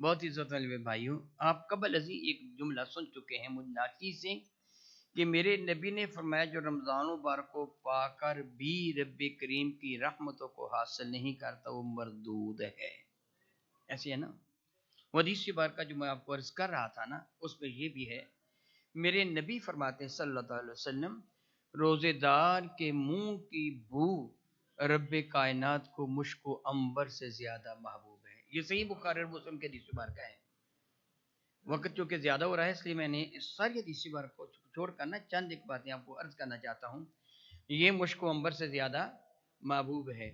بہت عزت والے بھائیوں، آپ قبل ازیں ایک جملہ سن چکے ہیں مجھ ناچی سے کہ میرے نبی نے فرمایا جو رمضان مبارک کو پا کر بھی رب کریم کی رحمتوں کو حاصل نہیں کرتا وہ مردود ہے. ایسے ہے نا. وہ حدیث مبارکہ جو میں آپ کو عرض کر رہا تھا نا، اس میں یہ بھی ہے، میرے نبی فرماتے ہیں صلی اللہ علیہ وسلم روزے دار کے منہ کی بو رب کائنات کو مشک و عنبر سے زیادہ محبوب ہے. یہ صحیح بخاری اور مسلم کے حدیث مبارکہ ہے. وقت چونکہ زیادہ ہو رہا ہے اس لیے میں نے اس ساری حدیث مبارکہ کو چھوڑ کر نا چند ایک باتیں آپ کو عرض کرنا چاہتا ہوں. یہ مشک و عنبر سے زیادہ محبوب ہے.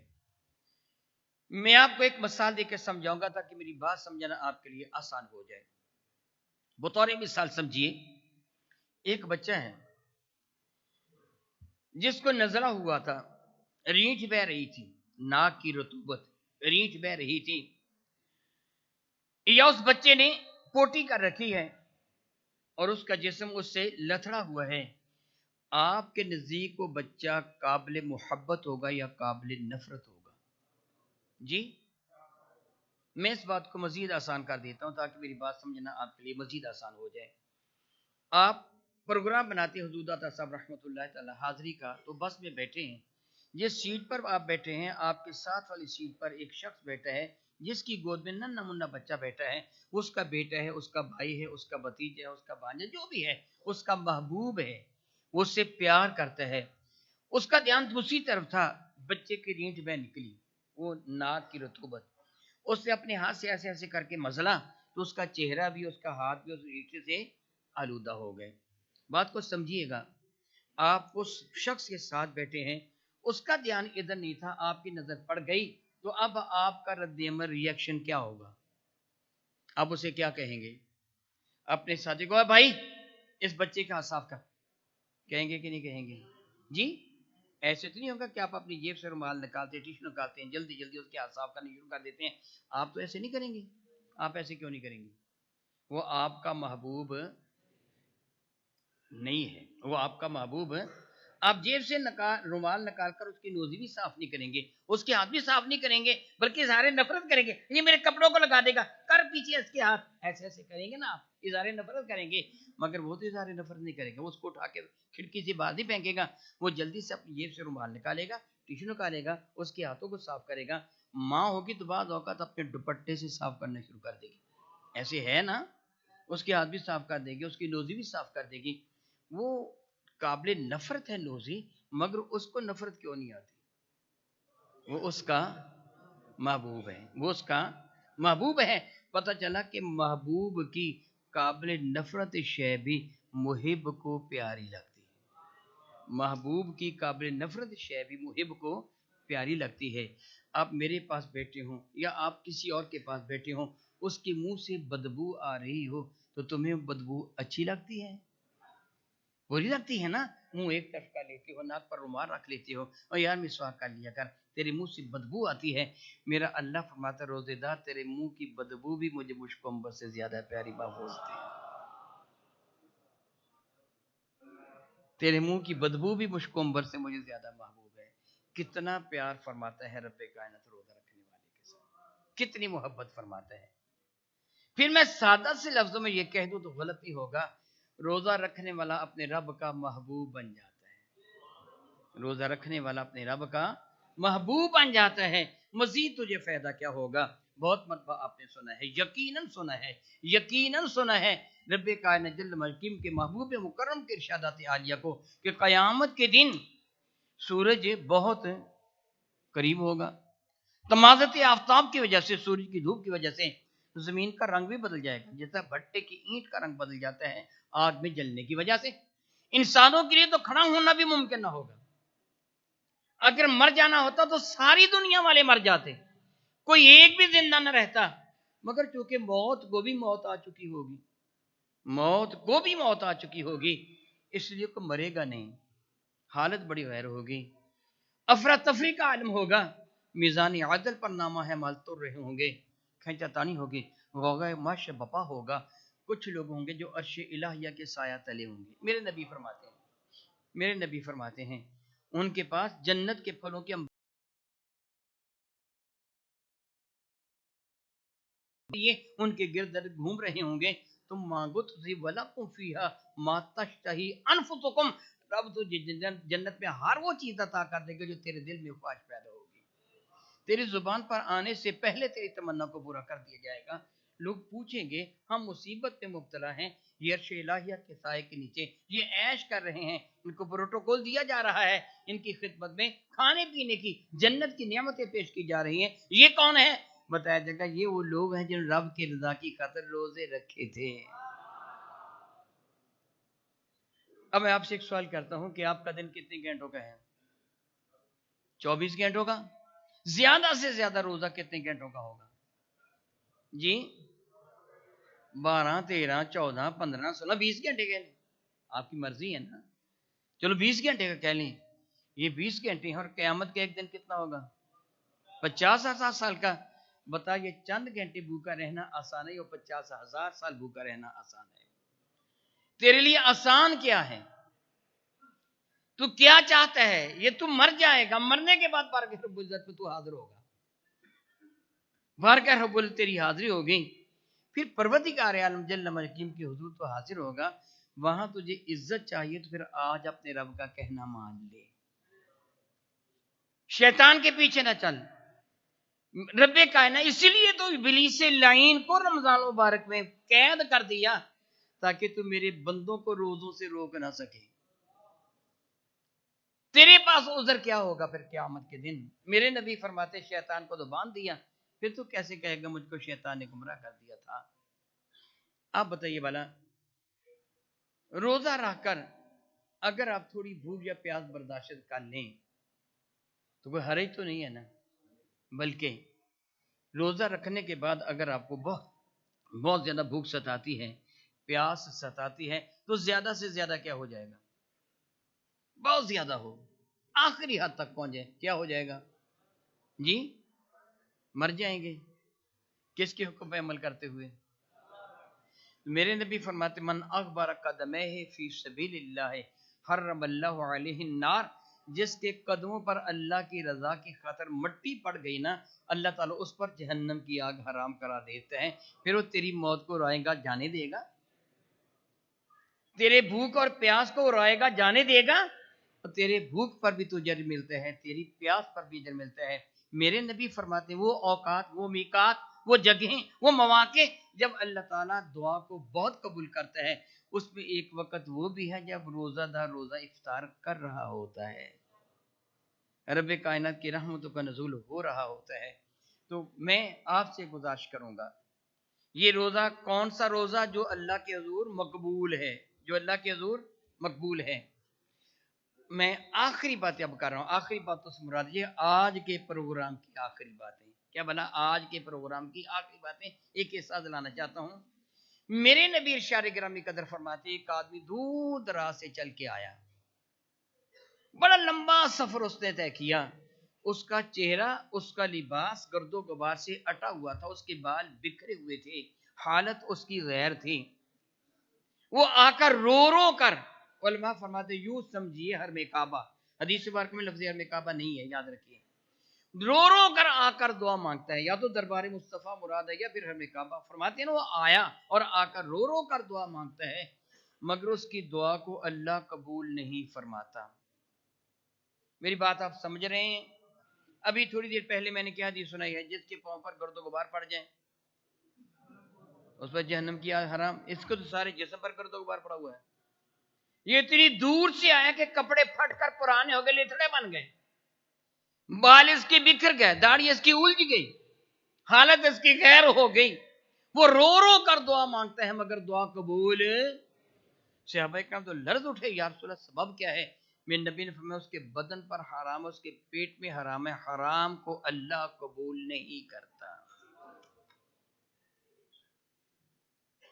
میں آپ کو ایک مثال دے کے سمجھاؤں گا تاکہ میری بات سمجھنا آپ کے لیے آسان ہو جائے. بطور مثال سمجھیے، ایک بچہ ہے جس کو نزلہ ہوا تھا، ریچھ بہ رہی تھی، ناک کی رطوبت، ریچھ بہ رہی تھی، یا اس بچے نے پوٹی کر رکھی ہے اور اس کا جسم اس سے لتھڑا ہوا ہے. آپ کے نزدیک وہ بچہ قابل محبت ہوگا یا قابل نفرت ہوگا؟ جی، میں اس بات کو مزید آسان کر دیتا ہوں تاکہ میری بات سمجھنا آپ کے لیے مزید آسان ہو جائے. آپ پروگرام بناتے ہیں حضور داتا صاحب رحمۃ اللہ تعالی حاضری کا، تو بس میں بیٹھے ہیں، جس سیٹ پر آپ بیٹھے ہیں آپ کے ساتھ والی سیٹ پر ایک شخص بیٹھا ہے جس کی گود میں ننھا منھا بچہ بیٹھا ہے. اس کا بیٹا ہے، اس کا بھائی ہے، اس کا بھتیجا ہے، اس کا بھانجا، جو بھی ہے اس کا محبوب ہے، وہ اس سے پیار کرتا ہے. اس کا دھیان دوسری طرف تھا، بچے کی رینٹ بہ نکلی، وہ ناک کی رطوبت، اس نے اپنے ہاتھ سے ایسے ایسے کر کے مزلا تو اس کا چہرہ بھی اس کا ہاتھ بھی اس ریچے سے آلودہ ہو گئے. بات کو سمجھیے گا، آپ اس شخص کے ساتھ بیٹھے ہیں، اس کا دھیان ادھر نہیں تھا، آپ کی نظر پڑ گئی تو اب آپ کا رد عمل ریئیکشن کیا ہوگا؟ آپ اسے کیا کہیں گے؟ اپنے ساتھی کو بھائی اس بچے کا صاف کر، کہیں گے کہ نہیں کہیں گے؟ جی ایسے تو نہیں ہوگا کہ آپ اپنی جیب سے رومال نکالتے، ٹیشو نکالتے ہیں، جلدی جلدی اس کے ہاتھ صاف کرنا شروع کر دیتے ہیں. آپ تو ایسے نہیں کریں گے. آپ ایسے کیوں نہیں کریں گے؟ وہ آپ کا محبوب نہیں ہے، وہ آپ کا محبوب آپ جیب سے رومال نکال کر اس کی نوزی بھی صاف نہیں کریں گے، اس کے ہاتھ بھی صاف نہیں کریں گے، بلکہ اظہار نفرت کریں گے، یہ میرے کپڑوں کو لگا دے گا، کر پیچھے اس کے ہاتھ، ایسے ایسے کریں گے نا آپ، اظہار نفرت کریں گے، مگر وہ تو اظہار نفرت نہیں کرے گا، وہ اس کو اٹھا کے کھڑکی سے باہر نہیں پھینکے گا، وہ جلدی سے اپنی جیب سے رومال نکالے گا، ٹیشو نکالے گا، اس کے ہاتھوں کو صاف کرے گا۔ ماں ہوگی تو بعض اوقات اپنے دوپٹے سے صاف کرنا شروع کر دے گی، ایسے ہے نا، اس کے ہاتھ بھی صاف کر دے گی، اس کی نوزی بھی صاف کر دے گی۔ وہ قابل نفرت ہے نوزی، مگر اس کو نفرت کیوں نہیں آتی؟ وہ اس کا محبوب ہے، وہ اس کا محبوب ہے۔ پتہ چلا کہ محبوب کی قابل نفرت شے بھی محب کو پیاری لگتی ہے، محبوب کی قابل نفرت شے بھی محب کو پیاری لگتی ہے۔ آپ میرے پاس بیٹھے ہوں یا آپ کسی اور کے پاس بیٹھے ہوں، اس کے منہ سے بدبو آ رہی ہو تو تمہیں بدبو اچھی لگتی ہے؟ بری لگتی ہے نا؟ منہ ایک طرف کا لیتے ہو، ناک پر رومال رکھ لیتے ہو، اور یار مسواک کر لیا کر، تیرے منہ سے بدبو آتی ہے۔ میرا اللہ فرماتا ہے روزے دار تیرے منہ کی بدبو بھی مجھے مشک و عنبر سے زیادہ پیاری محفوظ ہے، تیرے منہ کی بدبو بھی مشک و عنبر سے مجھے زیادہ محبوب ہے۔ کتنا پیار فرماتا ہے رب کائنات روزہ رکھنے والے کے ساتھ، کتنی محبت فرماتا ہے۔ پھر میں سادہ سے لفظوں میں یہ کہہ دوں تو غلط ہی ہوگا، روزہ رکھنے والا اپنے رب کا محبوب بن جاتا ہے، روزہ رکھنے والا اپنے رب کا محبوب بن جاتا ہے۔ مزید تجھے فائدہ کیا ہوگا؟ بہت مرتبہ آپ نے سنا ہے، یقیناً سنا ہے، یقیناً سنا ہے رب کائنات جل مجدہ کے محبوب مکرم کے ارشادات عالیہ کو کہ قیامت کے دن سورج بہت قریب ہوگا، تمازت آفتاب کی وجہ سے، سورج کی دھوپ کی وجہ سے زمین کا رنگ بھی بدل جائے گا، جیسا بھٹے کی اینٹ کا رنگ بدل جاتا ہے آگ میں جلنے کی وجہ سے۔ انسانوں کے لیے تو کھڑا ہونا بھی ممکن نہ ہوگا، اگر مر جانا ہوتا تو ساری دنیا والے مر جاتے، کوئی ایک بھی زندہ نہ رہتا، مگر چونکہ موت کو بھی موت آ چکی ہوگی، موت کو بھی موت آ چکی ہوگی، اس لیے کوئی مرے گا نہیں، حالت بڑی غیر ہوگی، افراتفری کا عالم ہوگا، میزان عدل پر نامہ ہے مال تر رہے ہوں گے، کھینچا تانی ہوگی، غوغہ مش بپا ہوگا، کچھ لوگ ہوں گے جو عرش الہیہ کے سایہ تلے ہوں گے۔ میرے نبی فرماتے ہیں ان کے پاس جنت کے پھلوں کے یہ ان کے گرد گھوم رہے ہوں گے، تم مانگو تجھے وَلَكُمْ فِيهَا مَا تَشْتَهِي أَنفُسُكُمْ، رب تجھے جنت میں ہر وہ چیز عطا کر دے گا جو تیرے دل میں خواہش پیدا ہوگی، تیری زبان پر آنے سے پہلے تیری تمنا کو پورا کر دیا جائے گا۔ لوگ پوچھیں گے ہم مصیبت میں مبتلا ہیں، یہ عرش الہیہ کے سائے کے نیچے یہ عیش کر رہے ہیں، ان کو پروٹوکول دیا جا رہا ہے، ان کی خدمت میں کھانے پینے کی جنت کی نعمتیں پیش کی جا رہی ہیں، یہ کون ہے؟ بتایا جائے گا یہ وہ لوگ ہیں جن رب کی رضا کی خاطر روزے رکھے تھے۔ اب میں آپ سے ایک سوال کرتا ہوں کہ آپ کا دن کتنے گھنٹوں کا ہے؟ 24 گھنٹوں کا؟ زیادہ سے زیادہ روزہ کتنے گھنٹوں کا ہوگا؟ جی 12 13 14 15 16 20 گھنٹے کہہ لیں، آپ کی مرضی ہے نا، چلو 20 گھنٹے کا کہہ لیں، یہ 20 گھنٹے ہیں، اور قیامت کا ایک دن کتنا ہوگا؟ 50,000 سال کا۔ بتا یہ چند گھنٹے بھوکا رہنا آسان ہے یا 50,000 سال بھوکا رہنا آسان ہے؟ تیرے لیے آسان کیا ہے؟ تو کیا چاہتا ہے؟ یہ تو مر جائے گا، مرنے کے بعد بارگاہ رب العزت میں تو حاضر ہوگا، بارگاہ رب العزت تیری حاضری ہوگی، پھر پروردگار عالم جل مجدہ کے حضور تو حاضر ہوگا، وہاں تجھے عزت چاہیے تو پھر آج اپنے رب کا کہنا مان لے، شیطان کے پیچھے نہ چل۔ رب کائنات اسی لیے تو ابلیس لعین کو رمضان مبارک میں قید کر دیا تاکہ تو میرے بندوں کو روزوں سے روک نہ سکے۔ تیرے پاس عذر کیا ہوگا پھر قیامت کے دن؟ میرے نبی فرماتے شیطان کو تو باندھ دیا، پھر تو کیسے کہے گا مجھ کو شیطان نے گمراہ کر دیا تھا؟ آپ بتائیے والا، روزہ رکھ کر اگر آپ تھوڑی بھوک یا پیاس برداشت کر لیں تو کوئی حرج تو نہیں ہے نا، بلکہ روزہ رکھنے کے بعد اگر آپ کو بہت زیادہ بھوک ستاتی ہے، پیاس ستاتی ہے، تو زیادہ سے زیادہ کیا ہو جائے گا؟ بہت زیادہ ہو، آخری حد تک پہنچ جائے، کیا ہو جائے گا؟ جی مر جائیں گے۔ کس کے حکم پہ عمل کرتے ہوئے؟ میرے نبی فرماتے من اخبر قدمہ فی سبیل اللہ حرم اللہ علیہ النار، جس کے قدموں پر اللہ کی رضا کی خاطر مٹی پڑ گئی نا، اللہ تعالیٰ اس پر جہنم کی آگ حرام کرا دیتے ہیں، پھر وہ تیری موت کو رائے گا جانے دے گا؟ تیرے بھوک اور پیاس کو رائے گا جانے دے گا؟ اور تیرے بھوک پر بھی تو اجر ملتے ہیں، تیری پیاس پر بھی اجر ملتا ہے۔ میرے نبی فرماتے ہیں وہ اوقات، وہ میقات، وہ جگہیں، وہ مواقع جب اللہ تعالیٰ دعا کو بہت قبول کرتا ہے، اس میں ایک وقت وہ بھی ہے جب روزہ دار روزہ افطار کر رہا ہوتا ہے، رب کائنات کی رحمتوں کا نزول ہو رہا ہوتا ہے۔ تو میں آپ سے گزارش کروں گا، یہ روزہ کون سا روزہ جو اللہ کے حضور مقبول ہے، جو اللہ کے حضور مقبول ہے؟ میں آخری باتیں اب کر رہا ہوں، آخری باتوں سے مراد یہ آج کے پروگرام کی آخری باتیں، کیا بنا آج کے پروگرام کی آخری باتیں ایک حصہ دلانا چاہتا ہوں۔ میرے نبی ارشاد گرامی قدر فرماتے، ایک آدمی دور دراز سے چل کے آیا، بڑا لمبا سفر اس نے طے کیا، اس کا چہرہ، اس کا لباس گرد و غبار سے اٹا ہوا تھا، اس کے بال بکھرے ہوئے تھے، حالت اس کی غیر تھی۔ وہ آ کر رو رو کر، علماء فرماتے یوں سمجھیے حرم کعبہ، حدیث مبارک میں لفظ حرم کعبہ نہیں ہے، یاد رکھیے، رو رو کر آ کر دعا مانگتا ہے، یا تو دربار مصطفیٰ مراد ہے یا پھر حرم کعبہ۔ فرماتے ہیں نا وہ آیا اور آ کر رو رو کر دعا مانگتا ہے، مگر اس کی دعا کو اللہ قبول نہیں فرماتا۔ میری بات آپ سمجھ رہے ہیں؟ ابھی تھوڑی دیر پہلے میں نے کیا حدیث سنائی ہے، جس کے پاؤں پر گرد و غبار پڑ جائیں اس پر جہنم کی آگ حرام۔ اس کو تو سارے جسم پر گرد و غبار پڑا ہوا ہے، یہ اتنی دور سے آیا کہ کپڑے پھٹ کر پرانے ہو گئے، لتڑے بن گئے، بال اس کی بکھر گئے، داڑھی اس کی الجھ گئی، حالت اس کی غیر ہو گئی، وہ رو رو کر دعا مانگتا ہے مگر دعا قبول۔ صحابہ کرام تو لرز اٹھے، یا رسول اللہ سبب کیا ہے؟ میرے نبی نے فرمایا اس کے بدن پر حرام ہے، اس کے پیٹ میں حرام ہے، حرام کو اللہ قبول نہیں کرتا۔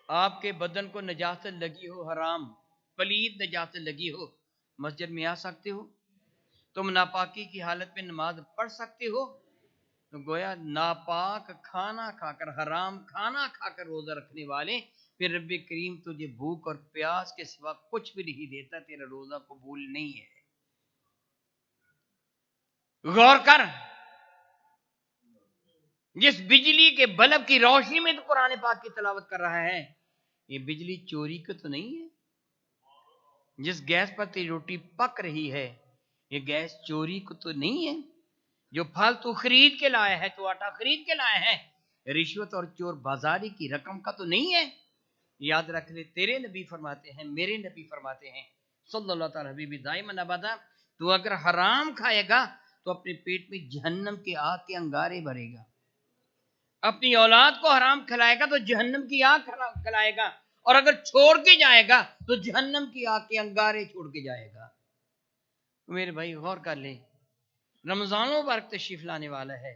آپ کے بدن کو نجاست لگی ہو، حرام پلید نجاست لگی ہو، مسجد میں آ سکتے ہو؟ تم ناپاکی کی حالت میں نماز پڑھ سکتے ہو؟ تو گویا ناپاک کھانا کھا کر، حرام کھانا کھا کر روزہ رکھنے والے، پھر رب کریم تجھے بھوک اور پیاس کے سوا کچھ بھی نہیں دیتا، تیرا روزہ قبول نہیں ہے۔ غور کر، جس بجلی کے بلب کی روشنی میں تو قرآن پاک کی تلاوت کر رہا ہے، یہ بجلی چوری کو تو نہیں ہے؟ جس گیس پر تیری روٹی پک رہی ہے، یہ گیس چوری کو تو نہیں ہے؟ جو پھل تو خرید کے لایا ہے، تو آٹا خرید کے لایا ہے، رشوت اور چور بازاری کی رقم کا تو نہیں ہے؟ یاد رکھ لے، تیرے نبی فرماتے ہیں، میرے نبی فرماتے ہیں صلی اللہ تعالی حبیبی دائما ابدا، تو اگر حرام کھائے گا تو اپنے پیٹ میں جہنم کے آگ کے انگارے بھرے گا، اپنی اولاد کو حرام کھلائے گا تو جہنم کی آگ کھلائے گا، اور اگر چھوڑ کے جائے گا تو جہنم کی آگ کے انگارے چھوڑ کے جائے گا۔ میرے بھائی غور کر لے، رمضان مبارک تشریف لانے والا ہے،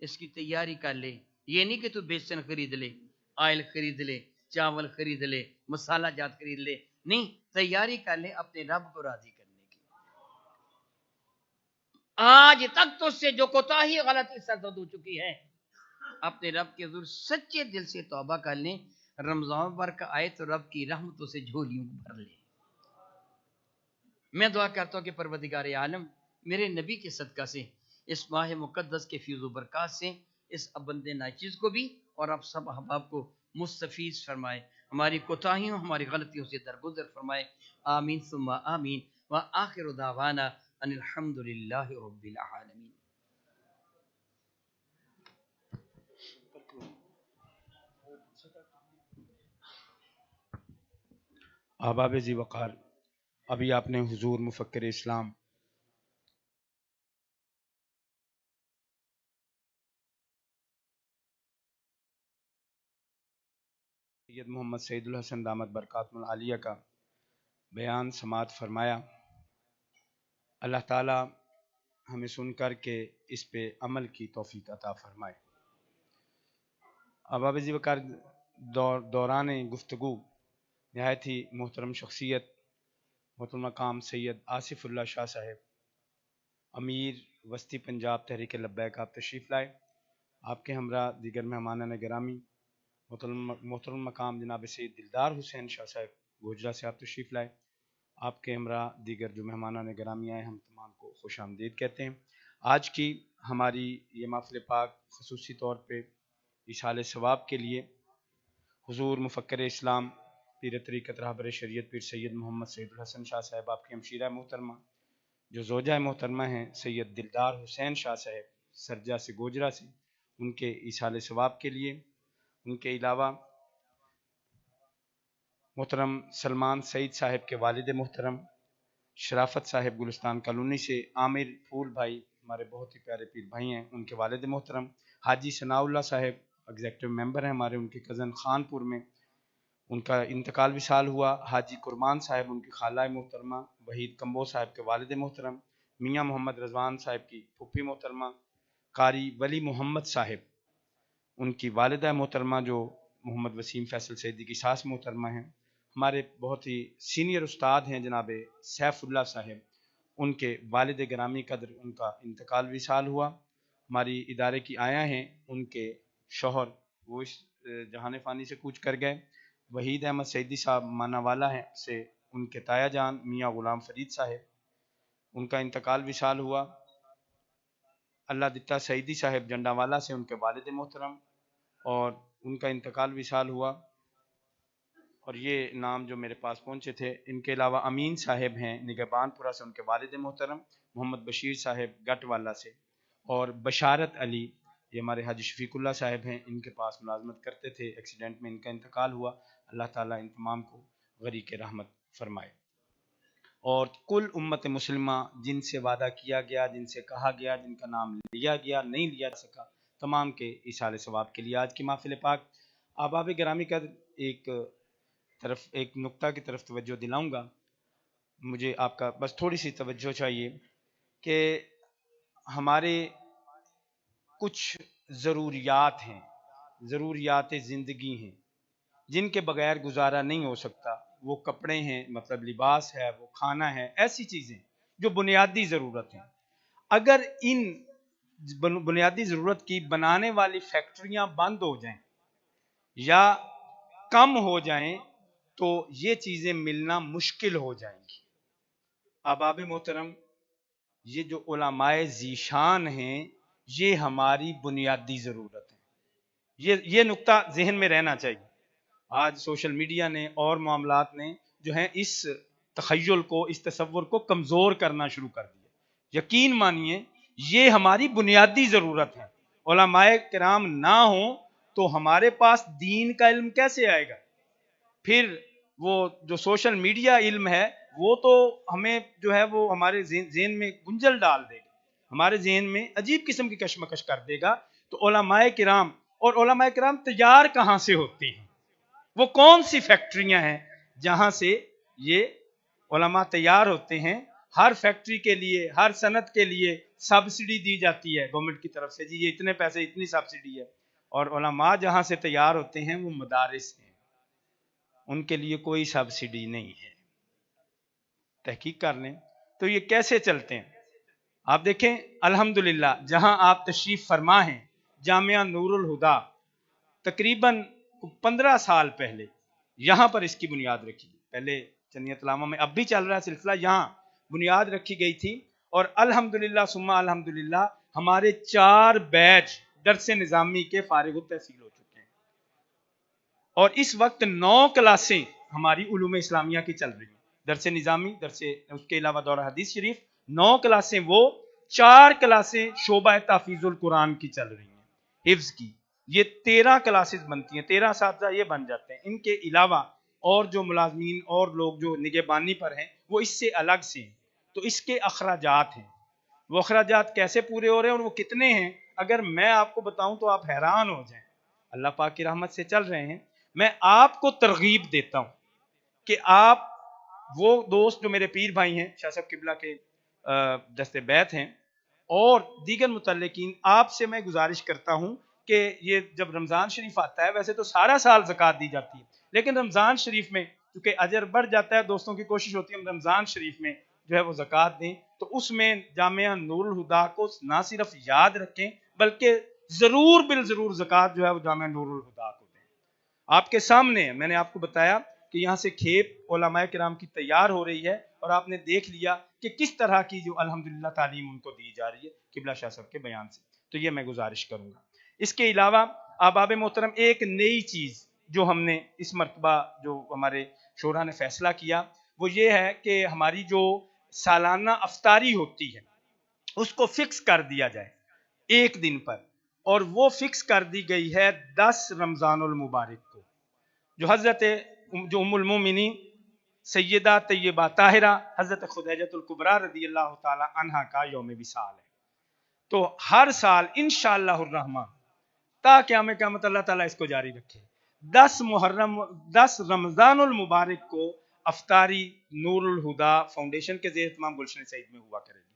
اس کی تیاری کر لے۔ یہ نہیں کہ تو بیسن خرید لے، آئل خرید لے، چاول خرید لے، مسالہ جات خرید لے، نہیں، تیاری کر لے اپنے رب کو راضی کرنے کی۔ آج تک تو سے جو کوتاہی غلطی سرزد ہو چکی ہے، اپنے رب کے حضور سچے دل سے توبہ کر لیں، رمضان مبارک آئے تو رب کی رحمتوں سے جھولیوں کو بھر لیں۔ میں دعا کرتا ہوں کہ پروردگار عالم میرے نبی کے صدقہ سے، اس ماہ مقدس کے فیض و برکات سے، اس ابند ناچیز کو بھی اور آپ سب احباب کو مستفیض فرمائے، ہماری کوتاہیوں، ہماری غلطیوں سے درگزر فرمائے، آمین ثم آمین، وآخر دعوانا ان الحمدللہ رب العالمین۔ احباب ذی وقار، ابھی آپ نے حضور مفکر اسلام سید محمد سعید الحسن دامت برکاتہ العالیہ کا بیان سماعت فرمایا۔ اللہ تعالی ہمیں سن کر کے اس پہ عمل کی توفیق عطا فرمائے۔ احباب ذی وقار، دوران گفتگو نہایت ہی محترم شخصیت محترم مقام سید آصف اللہ شاہ صاحب، امیر وسطی پنجاب تحریک لبیک، آپ تشریف لائے۔ آپ کے ہمراہ دیگر مہمانان گرامی، محترم مقام جناب سید دلدار حسین شاہ صاحب گوجرا سے آپ تشریف لائے۔ آپ کے ہمراہ دیگر جو مہمانان گرامی آئے ہم تمام کو خوش آمدید کہتے ہیں۔ آج کی ہماری یہ محفل پاک خصوصی طور پہ اصحال ثواب کے لیے حضور مفکر اسلام پیر طریقت رہبر شریعت پیر سید محمد سعید الحسن شاہ صاحب، آپ کی ہمشیرہ محترمہ جو زوجہ محترمہ ہیں سید دلدار حسین شاہ صاحب سرجہ سے گوجرا سے، ان کے اصحال ثواب کے لیے، ان کے علاوہ محترم سلمان سعید صاحب کے والد محترم شرافت صاحب گلستان کالونی سے، عامر پھول بھائی ہمارے بہت ہی پیارے پیر بھائی ہیں، ان کے والد محترم حاجی ثناء اللہ صاحب ایگزیکٹو ممبر ہیں ہمارے، ان کے کزن خان پور میں ان کا انتقال وصال ہوا، حاجی قربان صاحب ان کی خالہ محترمہ، وحید کمبو صاحب کے والد محترم، میاں محمد رضوان صاحب کی پھوپھی محترمہ، قاری ولی محمد صاحب ان کی والدہ محترمہ جو محمد وسیم فیصل سیدی کی ساس محترمہ ہیں، ہمارے بہت ہی سینئر استاد ہیں جناب سیف اللہ صاحب، ان کے والد گرامی قدر ان کا انتقال وصال ہوا، ہماری ادارے کی آیا ہیں ان کے شوہر وہ اس جہان فانی سے کوچ کر گئے، وحید احمد سیدی صاحب مانا والا ہیں سے ان کے تایا جان میاں غلام فرید صاحب ان کا انتقال وصال ہوا، اللہ دتا سعیدی صاحب جنڈا والا سے ان کے والد محترم اور ان کا انتقال وصال ہوا، اور یہ نام جو میرے پاس پہنچے تھے، ان کے علاوہ امین صاحب ہیں نگہبان پورہ سے، ان کے والد محترم محمد بشیر صاحب گٹ والا سے، اور بشارت علی یہ ہمارے حاجی شفیق اللہ صاحب ہیں، ان کے پاس ملازمت کرتے تھے، ایکسیڈنٹ میں ان کا انتقال ہوا، اللہ تعالیٰ ان تمام کو غریق رحمت فرمائے۔ اور کل امت مسلمہ جن سے وعدہ کیا گیا، جن سے کہا گیا، جن کا نام لیا گیا نہیں لیا جا سکا، تمام کے اصحال ثواب کے لیے آج کی محفل پاک احباب گرامی کا ایک نقطہ کی طرف توجہ دلاؤں گا، مجھے آپ کا بس تھوڑی سی توجہ چاہیے کہ ہمارے کچھ ضروریات ہیں، ضروریات زندگی ہیں جن کے بغیر گزارا نہیں ہو سکتا، وہ کپڑے ہیں، مطلب لباس ہے، وہ کھانا ہے، ایسی چیزیں جو بنیادی ضرورت ہیں۔ اگر ان بنیادی ضرورت کی بنانے والی فیکٹریاں بند ہو جائیں یا کم ہو جائیں تو یہ چیزیں ملنا مشکل ہو جائیں گی۔ احباب محترم، یہ جو علماء ذیشان ہیں یہ ہماری بنیادی ضرورت ہے، یہ نقطہ ذہن میں رہنا چاہیے۔ آج سوشل میڈیا نے اور معاملات نے جو ہیں اس تخیل کو، اس تصور کو کمزور کرنا شروع کر دیا۔ یقین مانیے یہ ہماری بنیادی ضرورت ہے، علماء کرام نہ ہوں تو ہمارے پاس دین کا علم کیسے آئے گا؟ پھر وہ جو سوشل میڈیا علم ہے وہ تو ہمیں جو ہے وہ ہمارے ذہن میں گنجل ڈال دے گا، ہمارے ذہن میں عجیب قسم کی کشمکش کر دے گا۔ تو علماء کرام، اور علماء کرام تیار کہاں سے ہوتے ہیں؟ وہ کون سی فیکٹریاں ہیں جہاں سے یہ علماء تیار ہوتے ہیں؟ ہر فیکٹری کے لیے، ہر صنعت کے لیے سبسڈی دی جاتی ہے گورنمنٹ کی طرف سے، جی یہ اتنے پیسے، اتنی سبسڈی ہے، اور علماء جہاں سے تیار ہوتے ہیں وہ مدارس ہیں، ان کے لیے کوئی سبسڈی نہیں ہے۔ تحقیق کر لیں تو یہ کیسے چلتے ہیں۔ آپ دیکھیں الحمدللہ جہاں آپ تشریف فرما ہیں جامعہ نور الہدا، تقریباً 15 سال پہلے یہاں پر اس کی بنیاد رکھی گئی، پہلے جنیت علامہ میں، اب بھی چل رہا ہے سلسلہ، یہاں بنیاد رکھی گئی تھی، اور الحمدللہ ثم الحمدللہ ہمارے 4 بیچ درس نظامی کے فارغ التحصیل ہو چکے ہیں، اور اس وقت 9 کلاسیں ہماری علوم اسلامیہ کی چل رہی ہیں، درس نظامی، اس کے علاوہ دورہ حدیث شریف، 9 کلاسیں وہ، 4 کلاسیں شعبہ تحفیظ القرآن کی چل رہی ہیں، حفظ کی، یہ 13 کلاسز بنتی ہیں، 13 اساتذہ یہ بن جاتے ہیں۔ ان کے علاوہ اور جو ملازمین اور لوگ جو نگہبانی پر ہیں وہ اس سے الگ سے ہیں، تو اس کے اخراجات ہیں، وہ اخراجات کیسے پورے ہو رہے ہیں اور وہ کتنے ہیں اگر میں آپ کو بتاؤں تو آپ حیران ہو جائیں۔ اللہ پاک کی رحمت سے چل رہے ہیں۔ میں آپ کو ترغیب دیتا ہوں کہ آپ وہ دوست جو میرے پیر بھائی ہیں، شاہ صاحب قبلہ کے دست بیت ہیں، اور دیگر متعلقین، آپ سے میں گزارش کرتا ہوں کہ یہ جب رمضان شریف آتا ہے، ویسے تو سارا سال زکوٰۃ دی جاتی ہے، لیکن رمضان شریف میں کیونکہ اجر بڑھ جاتا ہے، دوستوں کی کوشش ہوتی ہے ہم رمضان شریف میں جو ہے وہ زکوٰۃ دیں، تو اس میں جامعہ نور الہدا کو نہ صرف یاد رکھیں بلکہ ضرور بالضرور زکوٰۃ جو ہے وہ جامعہ نور الہدا کو دیں۔ آپ کے سامنے میں نے آپ کو بتایا کہ یہاں سے کھیپ علماء کرام کی تیار ہو رہی ہے، اور آپ نے دیکھ لیا کہ کس طرح کی جو الحمدللہ تعلیم ان کو دی جا رہی ہے قبلہ شاہ صاحب کے بیان سے. تو یہ میں گزارش کروں گا. اس کے علاوہ احباب محترم ایک نئی چیز جو ہم نے اس مرتبہ جو ہمارے شورا نے فیصلہ کیا وہ یہ ہے کہ ہماری جو سالانہ افطاری ہوتی ہے اس کو فکس کر دیا جائے ایک دن پر, اور وہ فکس کر دی گئی ہے 10 رمضان المبارک کو, جو حضرت جو ام المومنین سیدہ طیبہ طاہرہ حضرت خدیجہ الکبریٰ رضی اللہ تعالی عنہا کا یوم وصال ہے. تو ہر سال انشاءاللہ الرحمن تا قیامت اللہ تعالیٰ اس کو جاری رکھے 10 رمضان المبارک کو افطاری نور الہدا فاؤنڈیشن کے زیر اہتمام گلشن سعید میں ہوا کرے گی,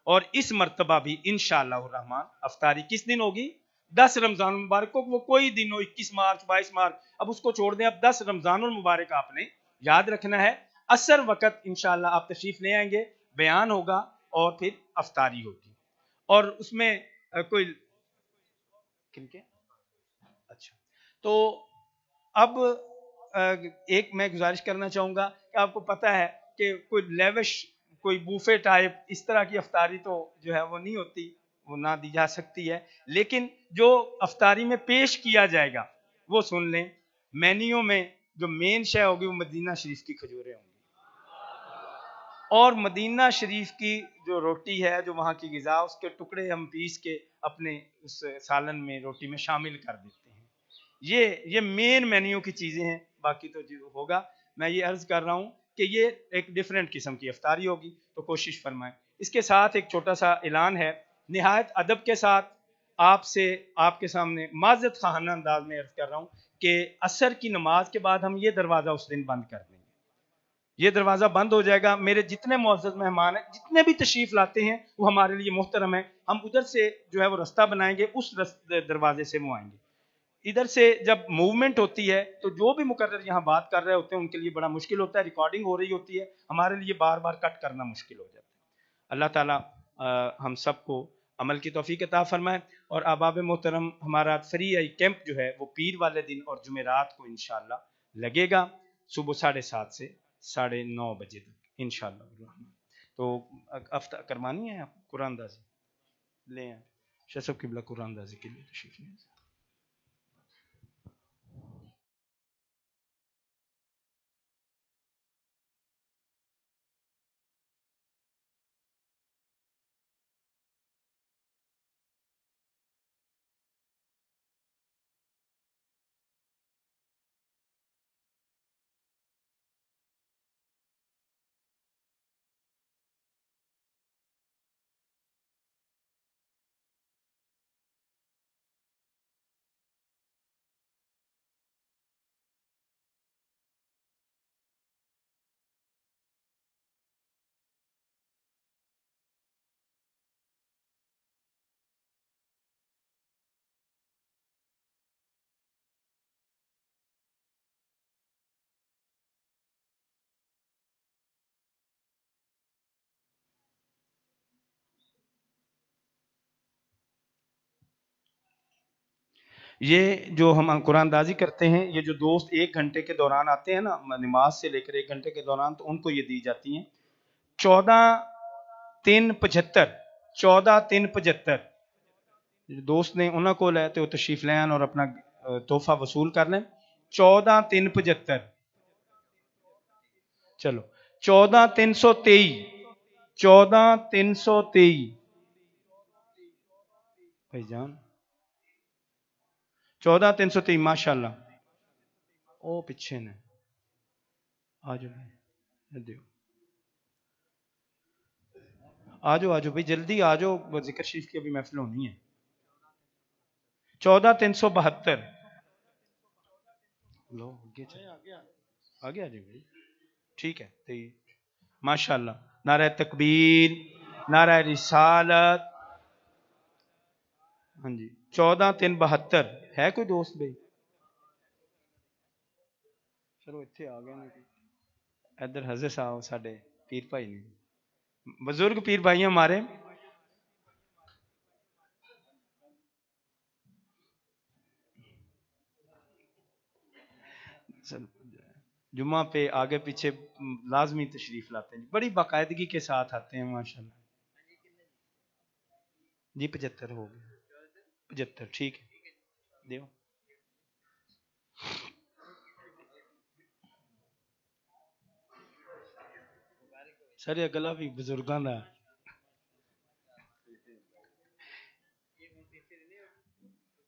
اور اس مرتبہ بھی انشاءاللہ الرحمن افطاری کس دن ہوگی؟ 10 رمضان المبارک کو. وہ کوئی دن ہو 21 مارچ 22 مارچ, اب اس کو چھوڑ دیں, اب 10 رمضان المبارک آپ نے یاد رکھنا ہے. عصر وقت انشاءاللہ آپ تشریف لے آئیں گے, بیان ہوگا اور پھر افطاری ہوگی. اور اس میں کوئی کن کے اچھا, تو اب ایک میں گزارش کرنا چاہوں گا کہ آپ کو پتہ ہے کہ کوئی لیوش کوئی بوفے ٹائپ اس طرح کی افطاری تو جو ہے وہ نہیں ہوتی, وہ نہ دی جا سکتی ہے, لیکن جو افطاری میں پیش کیا جائے گا وہ سن لیں. مینیو میں جو مین شے ہوگی وہ مدینہ شریف کی کھجوریں ہوں گی, اور مدینہ شریف کی جو روٹی ہے جو وہاں کی غذا اس کے ٹکڑے ہم پیس کے اپنے اس سالن میں روٹی میں شامل کر دیتے ہیں. یہ مین مینیو کی چیزیں ہیں, باقی تو جو ہوگا. میں یہ عرض کر رہا ہوں کہ یہ ایک ڈیفرنٹ قسم کی افطاری ہوگی, تو کوشش فرمائیں. اس کے ساتھ ایک چھوٹا سا اعلان ہے, نہایت ادب کے ساتھ آپ کے سامنے معذرت خواہانہ انداز میں عرض کر رہا ہوں کہ عصر کی نماز کے بعد ہم یہ دروازہ اس دن بند کر دیں گے. یہ دروازہ بند ہو جائے گا. میرے جتنے معزز مہمان ہیں, جتنے بھی تشریف لاتے ہیں وہ ہمارے لیے محترم ہیں, ہم ادھر سے جو ہے وہ رستہ بنائیں گے, اس دروازے سے وہ آئیں گے. ادھر سے جب موومنٹ ہوتی ہے تو جو بھی مقرر یہاں بات کر رہے ہوتے ہیں ان کے لیے بڑا مشکل ہوتا ہے, ریکارڈنگ ہو رہی ہوتی ہے, ہمارے لیے بار بار کٹ کرنا مشکل ہو جاتا ہے. اللہ تعالیٰ ہم سب کو عمل کی توفیق عطا فرمائے. اور احباب محترم ہمارا فری آئی کیمپ جو ہے وہ پیر والے دن اور جمعرات کو انشاءاللہ لگے گا, صبح 7:30 سے 9:30 بجے تک انشاءاللہ. تو کرمانی ہے آپ قرآن دازی لے آئیں, شاہ صاحب قبلہ قرآن دازی کے لیے تشریف لیں. یہ جو ہم قرآن دازی کرتے ہیں, یہ جو دوست 1 گھنٹے کے دوران آتے ہیں نا, نماز سے لے کر 1 گھنٹے کے دوران, تو ان کو یہ دی جاتی ہیں 14/3/75. 14/3/75 دوست نے انہوں کو لے تو تشریف لیں اور اپنا تحفہ وصول کر لیں. 14/3/75 چلو 14/323 14/323 بھائی جان 14/323 ماشاء اللہ. او پیچھے نے آجو آجو بھائی جلدی آجو, ذکر شریف کی ابھی محفل ہونی ہے. 14/372 لو آگے آ جائے بھائی, ٹھیک ہے. ماشاء اللہ, نعرہ تکبیر, نعرہ رسالت. ہاں جی 14/372 ہے کوئی دوست بھائی؟ چلو اتنے آ گئے. ادھر حضرت صاحب ساڈے پیر بھائی نے, بزرگ پیر بھائی ہمارے. جمعہ پہ آگے پیچھے لازمی تشریف لاتے ہیں، بڑی باقاعدگی کے ساتھ آتے ہیں ماشاءاللہ۔ جی 75 ہو گئے، 75 ٹھیک ہے دیو۔ سر اگلا بھی بزرگاں دا